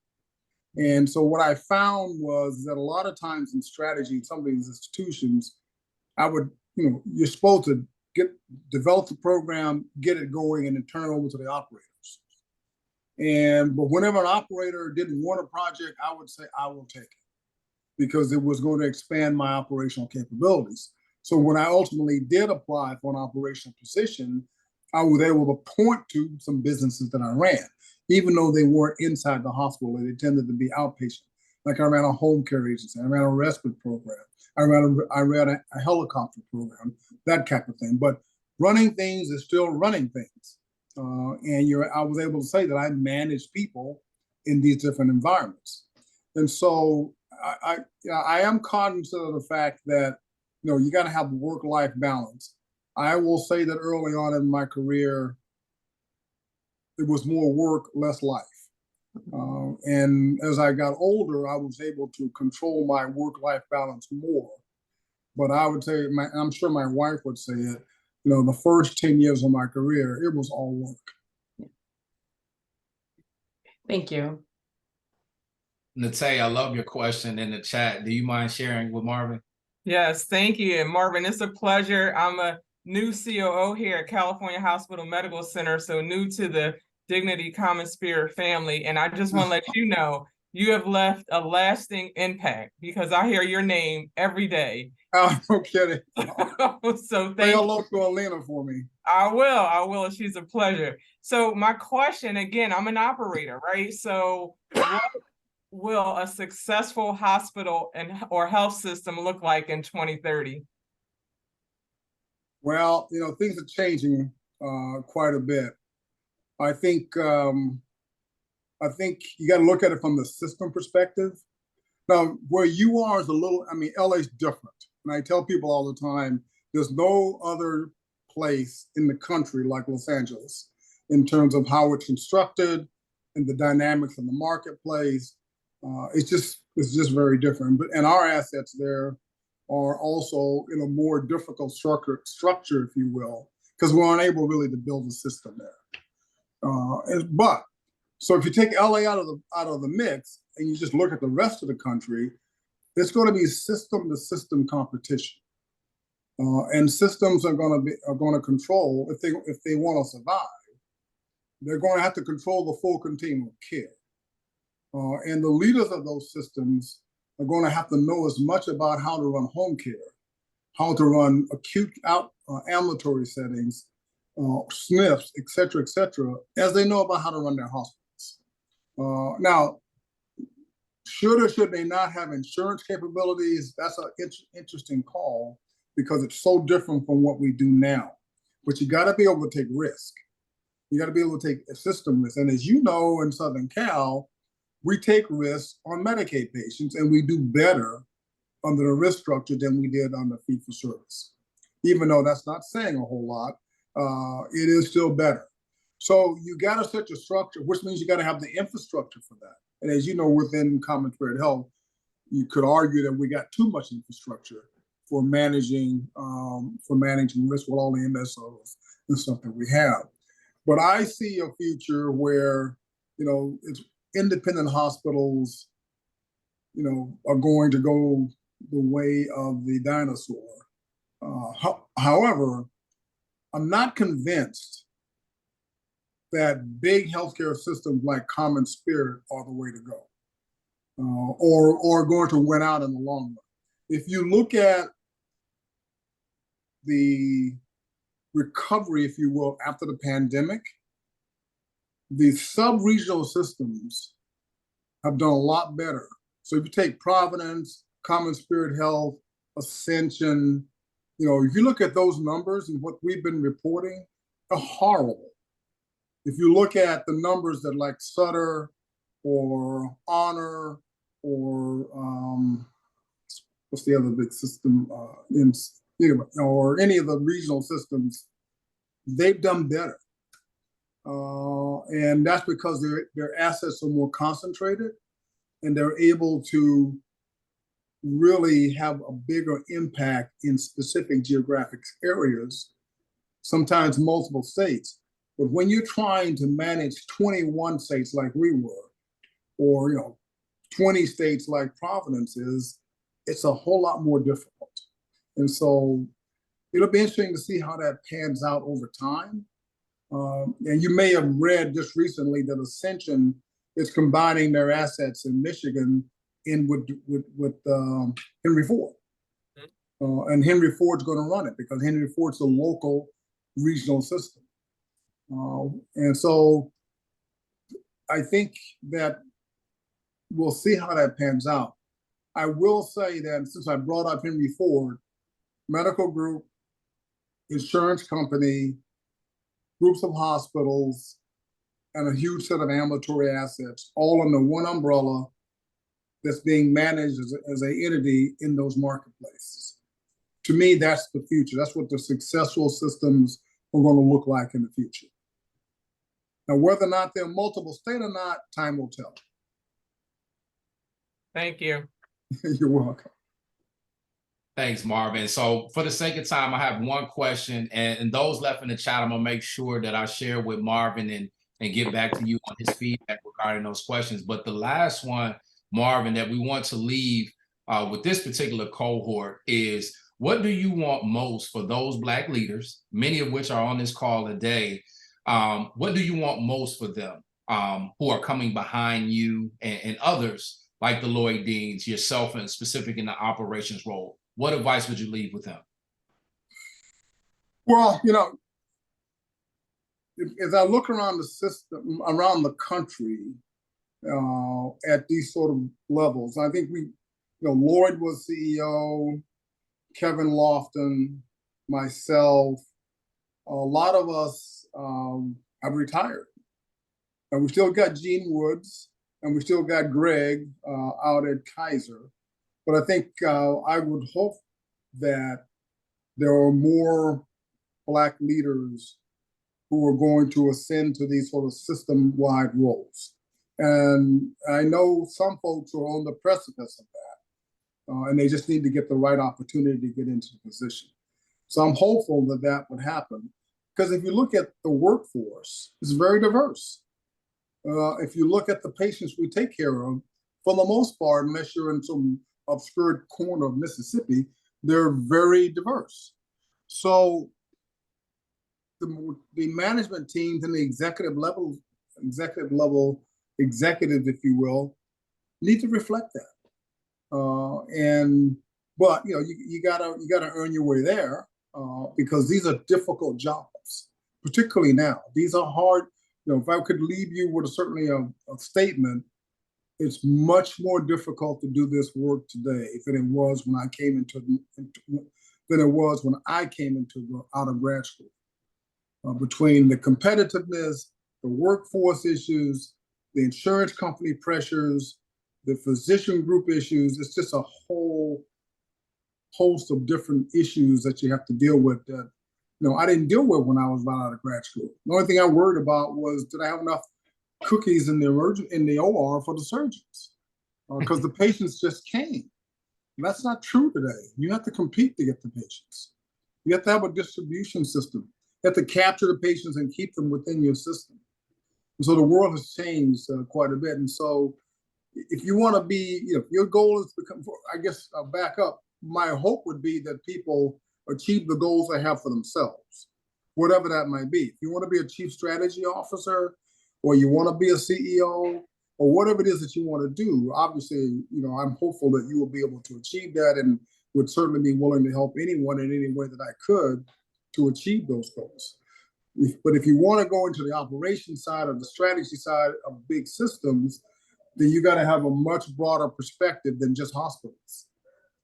And so what I found was that a lot of times in strategy, in some of these institutions, you're supposed to develop the program, get it going, and then turn it over to the operators. But whenever an operator didn't want a project, I would say, I will take it, because it was going to expand my operational capabilities. So when I ultimately did apply for an operational position, I was able to point to some businesses that I ran, even though they weren't inside the hospital. They tended to be outpatient. Like I ran a home care agency, I ran a respite program, I ran a helicopter program, that type of thing. But running things is still running things. I was able to say that I managed people in these different environments. And so I am cognizant of the fact that, you got to have work-life balance. I will say that early on in my career, it was more work, less life. And as I got older, I was able to control my work-life balance more. But I would say, I'm sure my wife would say it, the first 10 years of my career, it was all work. Thank you. Natay, I love your question in the chat. Do you mind sharing with Marvin? Yes, thank you. And Marvin, it's a pleasure. I'm a new COO here at California Hospital Medical Center, so new to the Dignity Common Spirit family. And I just want to let you know, you have left a lasting impact, because I hear your name every day. Oh, no kidding. So Say hello to Alina for me. I will. She's a pleasure. So my question, again, I'm an operator, right? So what will a successful hospital or health system look like in 2030? Well, things are changing quite a bit. I think you got to look at it from the system perspective. Now, where you are is LA is different. And I tell people all the time, there's no other place in the country like Los Angeles in terms of how it's constructed and the dynamics of the marketplace. It's just very different. And our assets there are also in a more difficult structure, if you will, because we're unable really to build a system there. So if you take LA out of the mix and you just look at the rest of the country, it's going to be system-to-system competition, and systems are going to control, if they want to survive, they're going to have to control the full continuum of care. And the leaders of those systems are going to have to know as much about how to run home care, how to run acute ambulatory settings, SNFs, et cetera, as they know about how to run their hospitals. Now, should or should they not have insurance capabilities? That's an interesting call, because it's so different from what we do now. But you got to be able to take risk. You got to be able to take a system risk. And as you know, in Southern Cal, we take risks on Medicaid patients, and we do better under the risk structure than we did on the fee-for-service. Even though that's not saying a whole lot, it is still better. So you got to set your structure, which means you got to have the infrastructure for that. And as you know, within Common Spirit Health, you could argue that we got too much infrastructure for managing risk with all the MSOs and stuff that we have. But I see a future where, it's independent hospitals, are going to go the way of the dinosaur. However, I'm not convinced that big healthcare systems like Common Spirit are the way to go, or going to win out in the long run. If you look at the recovery, if you will, after the pandemic, the sub-regional systems have done a lot better. So if you take Providence, Common Spirit Health, Ascension, if you look at those numbers and what we've been reporting, they're horrible. If you look at the numbers that like Sutter or Honor or what's the other big system or any of the regional systems, they've done better. And that's because their assets are more concentrated and they're able to really have a bigger impact in specific geographic areas, sometimes multiple states. But when you're trying to manage 21 states like we were, or 20 states like Providence is, it's a whole lot more difficult. And so it'll be interesting to see how that pans out over time. And you may have read just recently that Ascension is combining their assets in Michigan with Henry Ford. And Henry Ford's going to run it because Henry Ford's a local regional system. And so I think that we'll see how that pans out. I will say that since I brought up Henry Ford, medical group, insurance company, groups of hospitals, and a huge set of ambulatory assets, all under one umbrella that's being managed as an entity in those marketplaces. To me, that's the future. That's what the successful systems are going to look like in the future. Now, whether or not they're multiple state or not, time will tell. Thank you. You're welcome. Thanks, Marvin. So for the sake of time, I have one question, and those left in the chat, I'm gonna make sure that I share with Marvin and get back to you on his feedback regarding those questions. But the last one, Marvin, that we want to leave with this particular cohort is, what do you want most for those Black leaders, many of which are on this call today? What do you want most for them who are coming behind you and others like the Lloyd Deans, yourself, and specific in the operations role? What advice would you leave with them? Well, as I look around the system, around the country, at these sort of levels, I think Lloyd was CEO, Kevin Lofton, myself, a lot of us have retired. And we still got Gene Woods, and we still got Greg out at Kaiser. But I think I would hope that there are more Black leaders who are going to ascend to these sort of system-wide roles. And I know some folks are on the precipice of that, and they just need to get the right opportunity to get into the position. So I'm hopeful that that would happen, because if you look at the workforce, it's very diverse. If you look at the patients we take care of, for the most part, unless you're in some obscure corner of Mississippi, they're very diverse. So the management teams and the executive level, executives, if you will, need to reflect that. But you gotta earn your way there because these are difficult jobs, particularly now. These are hard. If I could leave you with certainly a statement, it's much more difficult to do this work today than it was when I came out of grad school. Between the competitiveness, the workforce issues, the insurance company pressures, the physician group issues, it's just a whole host of different issues that you have to deal with that I didn't deal with when I was right out of grad school. The only thing I worried about was, did I have enough cookies in the OR for the surgeons? Because the patients just came. And that's not true today. You have to compete to get the patients. You have to have a distribution system. You have to capture the patients and keep them within your system. And so the world has changed quite a bit. And so if you want to be, if your goal is to become, I guess I'll back up. My hope would be that people achieve the goals they have for themselves, whatever that might be. If you want to be a chief strategy officer, or you want to be a CEO, or whatever it is that you want to do, obviously, I'm hopeful that you will be able to achieve that, and would certainly be willing to help anyone in any way that I could to achieve those goals. But if you want to go into the operation side or the strategy side of big systems, then you got to have a much broader perspective than just hospitals.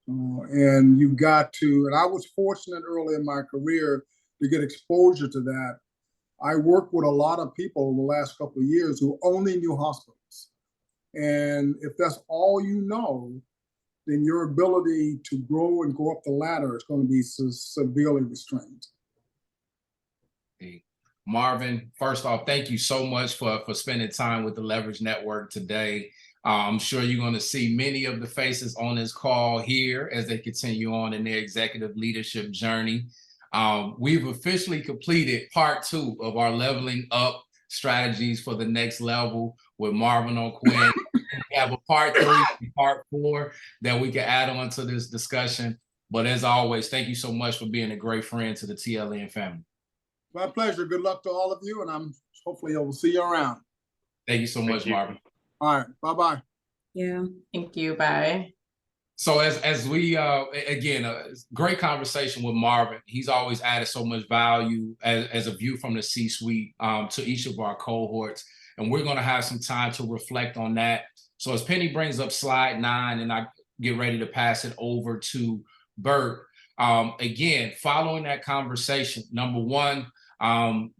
And you've got to, and I was fortunate early in my career to get exposure to that. I worked with a lot of people in the last couple of years who only knew hospitals. And if that's all you know, then your ability to grow and go up the ladder is going to be severely restrained. Marvin, first off, thank you so much for spending time with the Leverage Network today. I'm sure you're going to see many of the faces on this call here as they continue on in their executive leadership journey. We've officially completed part 2 of our leveling up strategies for the next level with Marvin O'Quinn. We have a part 3 and part 4 that we can add on to this discussion. But as always, thank you so much for being a great friend to the TLN family. My pleasure. Good luck to all of you, and hopefully I will see you around. Thank you so much, Marvin. All right. Bye-bye. Yeah. Thank you. Bye. So as we, again, great conversation with Marvin. He's always added so much value as a view from the C-suite to each of our cohorts. And we're going to have some time to reflect on that. So as Penny brings up slide 9 and I get ready to pass it over to Bert, again, following that conversation, number one,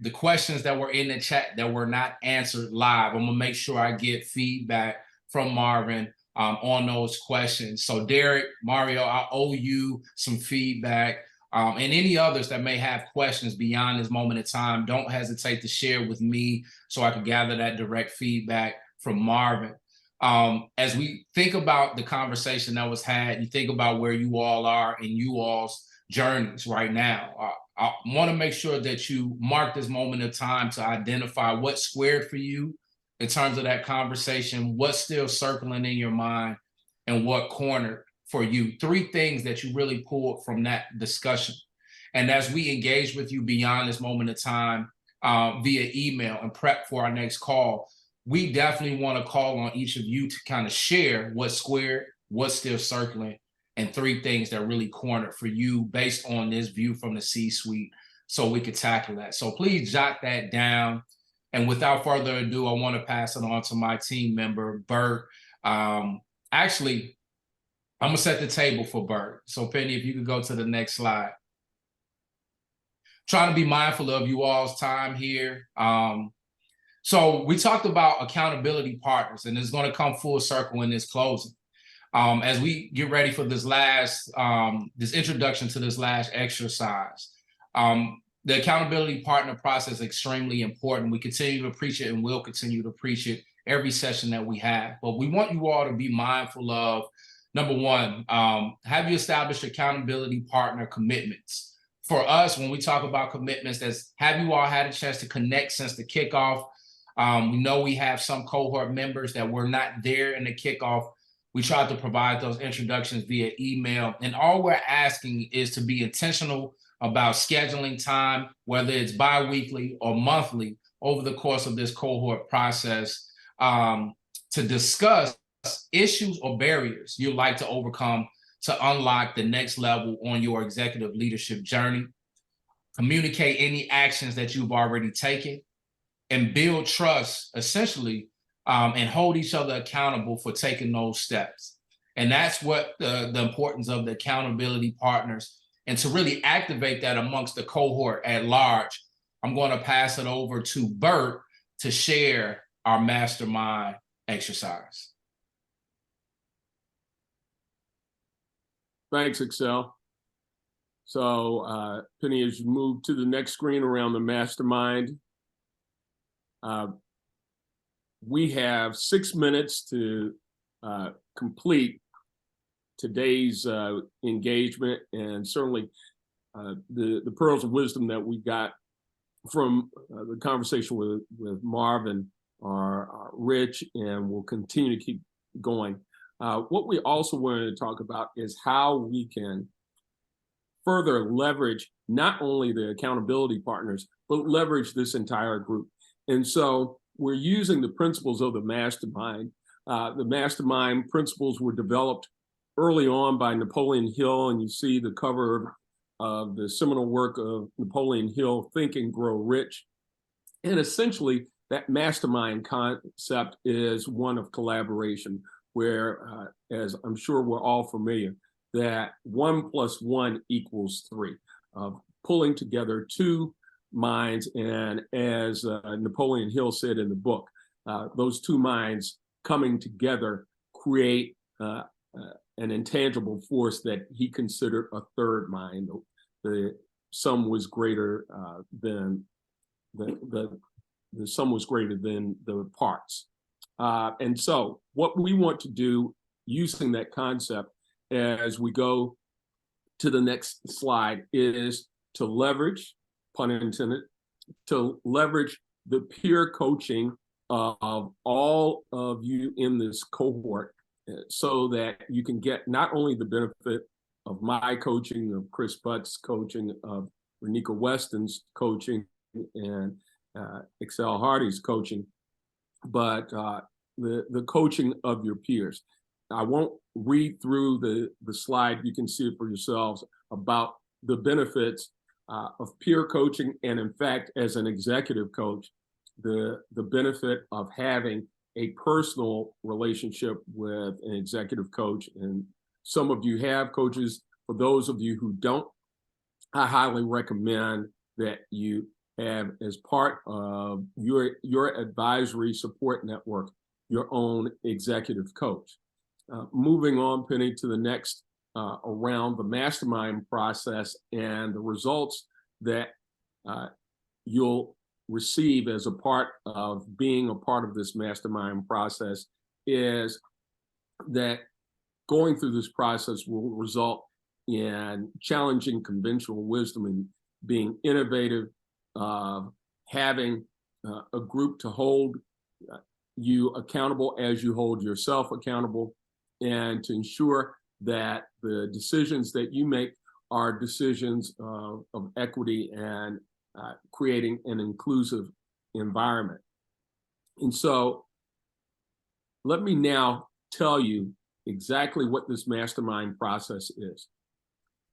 the questions that were in the chat that were not answered live, I'm going to make sure I get feedback from Marvin on those questions. So Derek, Mario, I owe you some feedback. And any others that may have questions beyond this moment in time, don't hesitate to share with me so I can gather that direct feedback from Marvin. As we think about the conversation that was had, you think about where you all are in you all's journeys right now. I want to make sure that you mark this moment of time to identify what's squared for you in terms of that conversation, what's still circling in your mind, and what cornered for you. 3 things that you really pulled from that discussion. And as we engage with you beyond this moment of time via email and prep for our next call, we definitely want to call on each of you to kind of share what's squared, what's still circling, and 3 things that really cornered for you based on this view from the C-suite so we could tackle that. So please jot that down. And without further ado, I want to pass it on to my team member, Bert. Actually, I'm going to set the table for Bert. So Penny, if you could go to the next slide. Trying to be mindful of you all's time here. So we talked about accountability partners, and it's going to come full circle in this closing. As we get ready for this last, this introduction to this last exercise, the accountability partner process is extremely important. We continue to preach it and will continue to preach it every session that we have. But we want you all to be mindful of, number one, have you established accountability partner commitments? For us, when we talk about commitments, that's have you all had a chance to connect since the kickoff? We know we have some cohort members that were not there in the kickoff. We tried to provide those introductions via email. And all we're asking is to be intentional about scheduling time, whether it's bi-weekly or monthly over the course of this cohort process, to discuss issues or barriers you'd like to overcome to unlock the next level on your executive leadership journey, communicate any actions that you've already taken, and build trust, essentially, and hold each other accountable for taking those steps. And that's what the importance of the accountability partners. And to really activate that amongst the cohort at large, I'm going to pass it over to Bert to share our mastermind exercise. Thanks, Excel. So Penny, as you move to the next screen around the mastermind, we have 6 minutes to complete today's engagement, and certainly the pearls of wisdom that we got from the conversation with Marvin are rich and will continue to keep going. What we also wanted to talk about is how we can further leverage not only the accountability partners, but leverage this entire group. And so we're using the principles of the mastermind. The mastermind principles were developed early on by Napoleon Hill, and you see the cover of the seminal work of Napoleon Hill, Think and Grow Rich. And essentially, that mastermind concept is one of collaboration, where, as I'm sure we're all familiar, that 1 + 1 = 3, of pulling together two minds. And as Napoleon Hill said in the book, those two minds coming together create an intangible force that he considered a third mind. The sum was greater than the sum was greater than the parts. And so what we want to do using that concept as we go to the next slide is to leverage, pun intended, to leverage the peer coaching of all of you in this cohort, so that you can get not only the benefit of my coaching, of Chris Butt's coaching, of Renika Weston's coaching, and Excel Hardy's coaching, but the coaching of your peers. I won't read through the slide. You can see it for yourselves about the benefits of peer coaching. And in fact, as an executive coach, the benefit of having a personal relationship with an executive coach. And some of you have coaches. For those of you who don't, I highly recommend that you have, as part of your advisory support network, your own executive coach. Moving on, Penny, to the next around the mastermind process and the results that you'll receive as a part of being a part of this mastermind process, is that going through this process will result in challenging conventional wisdom and being innovative, having a group to hold you accountable as you hold yourself accountable, and to ensure that the decisions that you make are decisions of equity and creating an inclusive environment. And so let me now tell you exactly what this mastermind process is.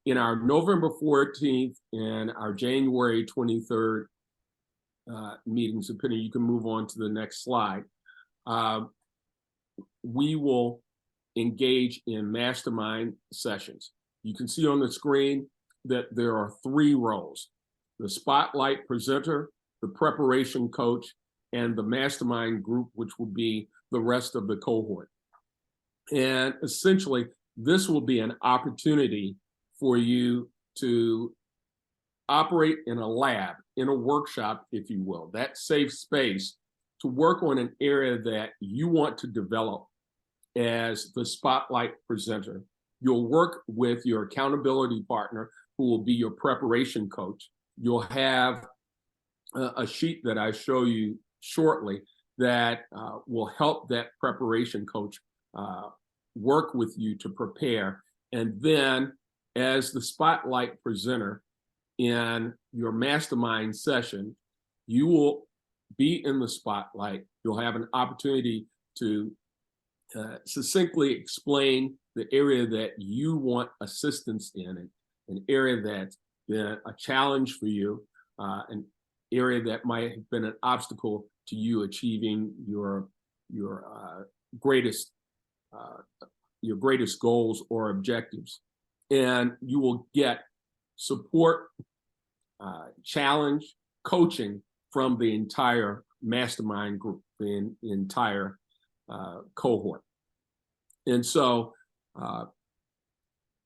In our November 14th and our January 23rd meetings, and Penny, you can move on to the next slide, we will engage in mastermind sessions. You can see on the screen that there are 3 roles: the spotlight presenter, the preparation coach, and the mastermind group, which will be the rest of the cohort. And essentially, this will be an opportunity for you to operate in a lab, in a workshop, if you will, that safe space to work on an area that you want to develop as the spotlight presenter. You'll work with your accountability partner, who will be your preparation coach. You'll have a sheet that I show you shortly that will help that preparation coach work with you to prepare. And then as the spotlight presenter in your mastermind session, you will be in the spotlight. You'll have an opportunity to succinctly explain the area that you want assistance in, an area that's been a challenge for you, an area that might have been an obstacle to you achieving your greatest goals or objectives. And you will get support, challenge, coaching from the entire mastermind group, the entire cohort. And so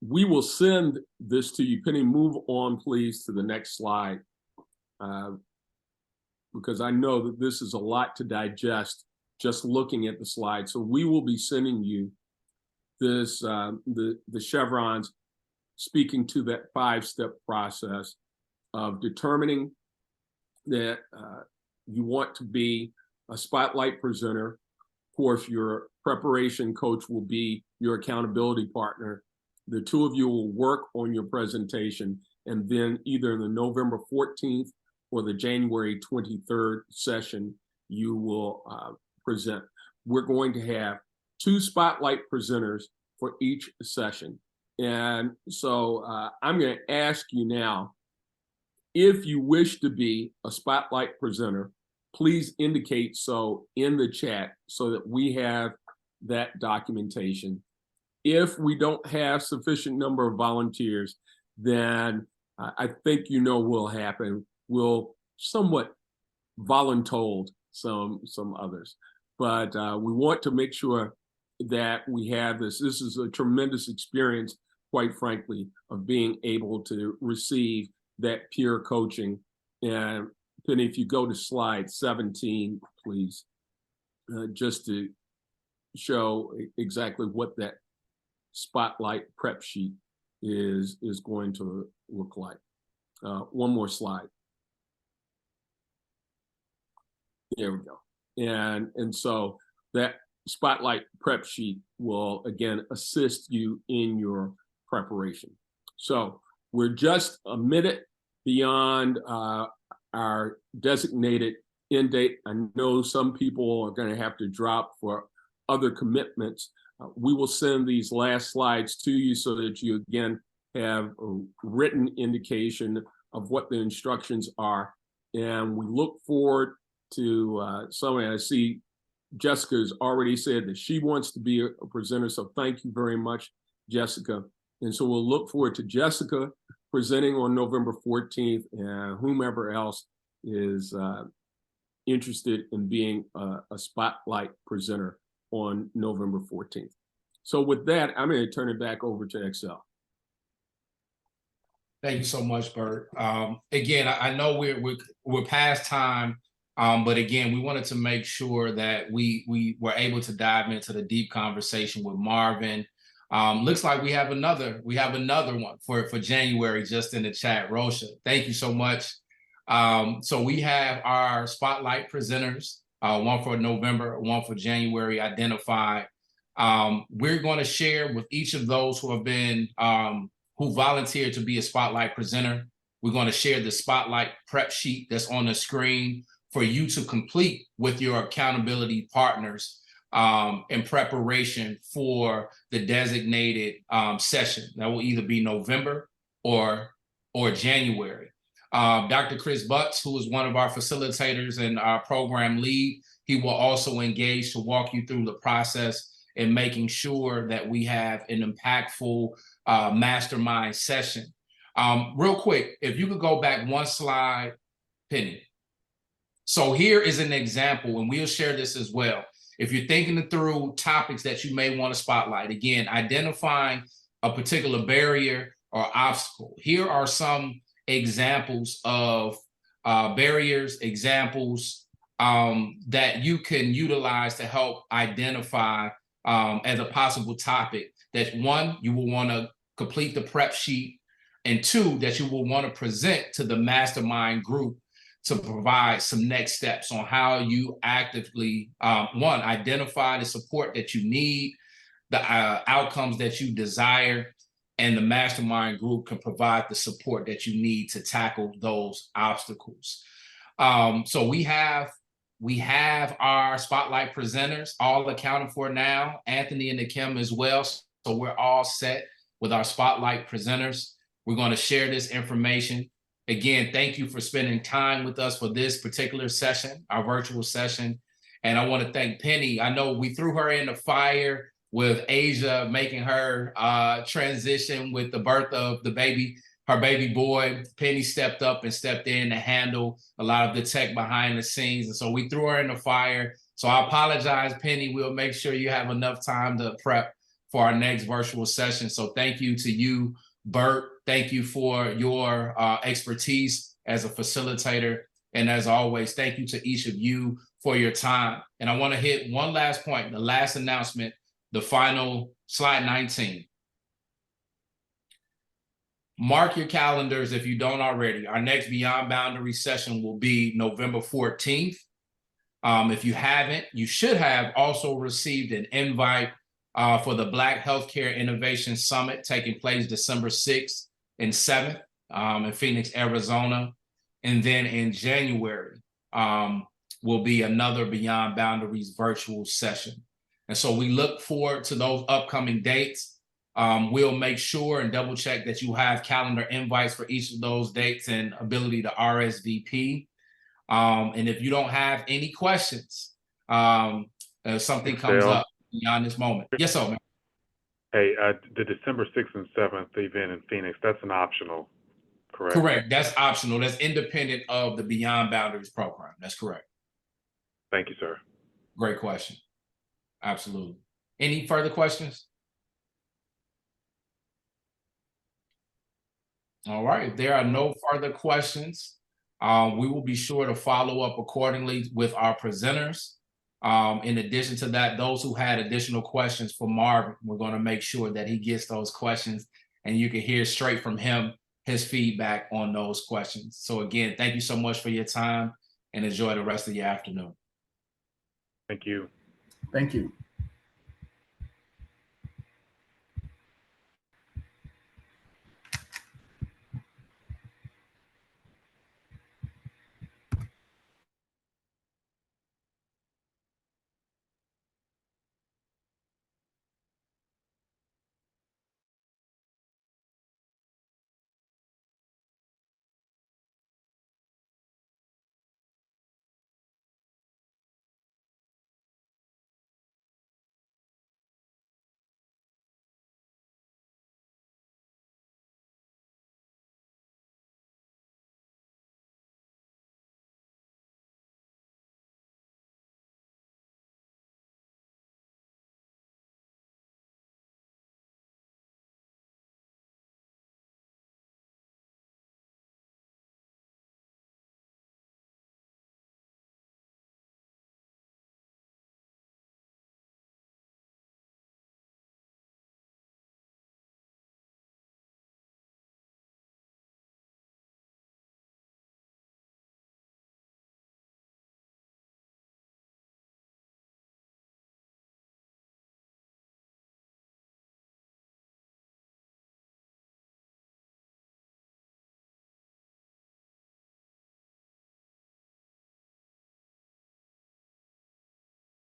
we will send this to you. Penny, move on, please, to the next slide, because I know that this is a lot to digest just looking at the slide. So we will be sending you this, the chevrons, speaking to that 5-step process of determining that you want to be a spotlight presenter. Of course, your preparation coach will be your accountability partner. The two of you will work on your presentation, and then either in the November 14th or the January 23rd session, you will present. We're going to have 2 spotlight presenters for each session. And so I'm going to ask you now, if you wish to be a spotlight presenter please indicate so in the chat so that we have that documentation. If we don't have sufficient number of volunteers, then I think will happen. We'll somewhat voluntold some others, but we want to make sure that we have this. This is a tremendous experience, quite frankly, of being able to receive that peer coaching. And Penny, if you go to slide 17, please, just to show exactly what that spotlight prep sheet is going to look like. One more slide. There we go. And so that spotlight prep sheet will again assist you in your preparation. So we're just a minute beyond our designated end date. I know some people are going to have to drop for other commitments. We will send these last slides to you so that you again have a written indication of what the instructions are. And we look forward to something. I see Jessica has already said that she wants to be a presenter. So thank you very much, Jessica. And so we'll look forward to Jessica presenting on November 14th and whomever else is interested in being a spotlight presenter on November 14th. So with that, I'm going to turn it back over to Excel. Thank you so much, Bert. Again, I know we're past time, but again, we wanted to make sure that we were able to dive into the deep conversation with Marvin. Looks like we have another one for January just in the chat. Rosha, thank you so much. So we have our spotlight presenters, one for November, one for January identified. We're going to share with each of those who have been who volunteered to be a spotlight presenter. We're going to share the spotlight prep sheet that's on the screen for you to complete with your accountability partners in preparation for the designated session. That will either be November or January. Dr. Chris Butts, who is one of our facilitators and our program lead, he will also engage to walk you through the process in making sure that we have an impactful mastermind session. Real quick, if you could go back one slide, Penny. So here is an example, and we'll share this as well. If you're thinking through topics that you may want to spotlight, again, identifying a particular barrier or obstacle. Here are some examples of barriers, examples that you can utilize to help identify as a possible topic that one, you will want to complete the prep sheet, and two, that you will want to present to the mastermind group to provide some next steps on how you actively, one, identify the support that you need, the outcomes that you desire, and the mastermind group can provide the support that you need to tackle those obstacles. So we have our spotlight presenters all accounted for now, Anthony and Kim as well. So we're all set with our spotlight presenters. We're going to share this information. Again, thank you for spending time with us for this particular session, our virtual session. And I want to thank Penny. I know we threw her in the fire with Asia making her transition with the birth of the baby, her baby boy. Penny stepped up and stepped in to handle a lot of the tech behind the scenes. And so we threw her in the fire. So I apologize, Penny. We'll make sure you have enough time to prep for our next virtual session. So thank you to you, Bert. Thank you for your expertise as a facilitator. And as always, thank you to each of you for your time. And I want to hit one last point, the last announcement, the final slide 19. Mark your calendars if you don't already. Our next Beyond Boundaries session will be November 14th. If you haven't, you should have also received an invite for the Black Healthcare Innovation Summit taking place December 6th and 7th in Phoenix, Arizona. And then in January will be another Beyond Boundaries virtual session. And so we look forward to those upcoming dates. We'll make sure and double check that you have calendar invites for each of those dates and ability to RSVP. And if you don't have any questions, if something comes Michelle? up beyond this moment. Yes, sir, man. Hey, the December 6th and 7th event in Phoenix, that's an optional, correct? Correct. That's optional. That's independent of the Beyond Boundaries program. That's correct. Thank you, sir. Great question. Absolutely. Any further questions? All right. If there are no further questions, we will be sure to follow up accordingly with our presenters. In addition to that, those who had additional questions for Marvin, we're going to make sure that he gets those questions and you can hear straight from him his feedback on those questions. So again, thank you so much for your time and enjoy the rest of your afternoon. Thank you. Thank you.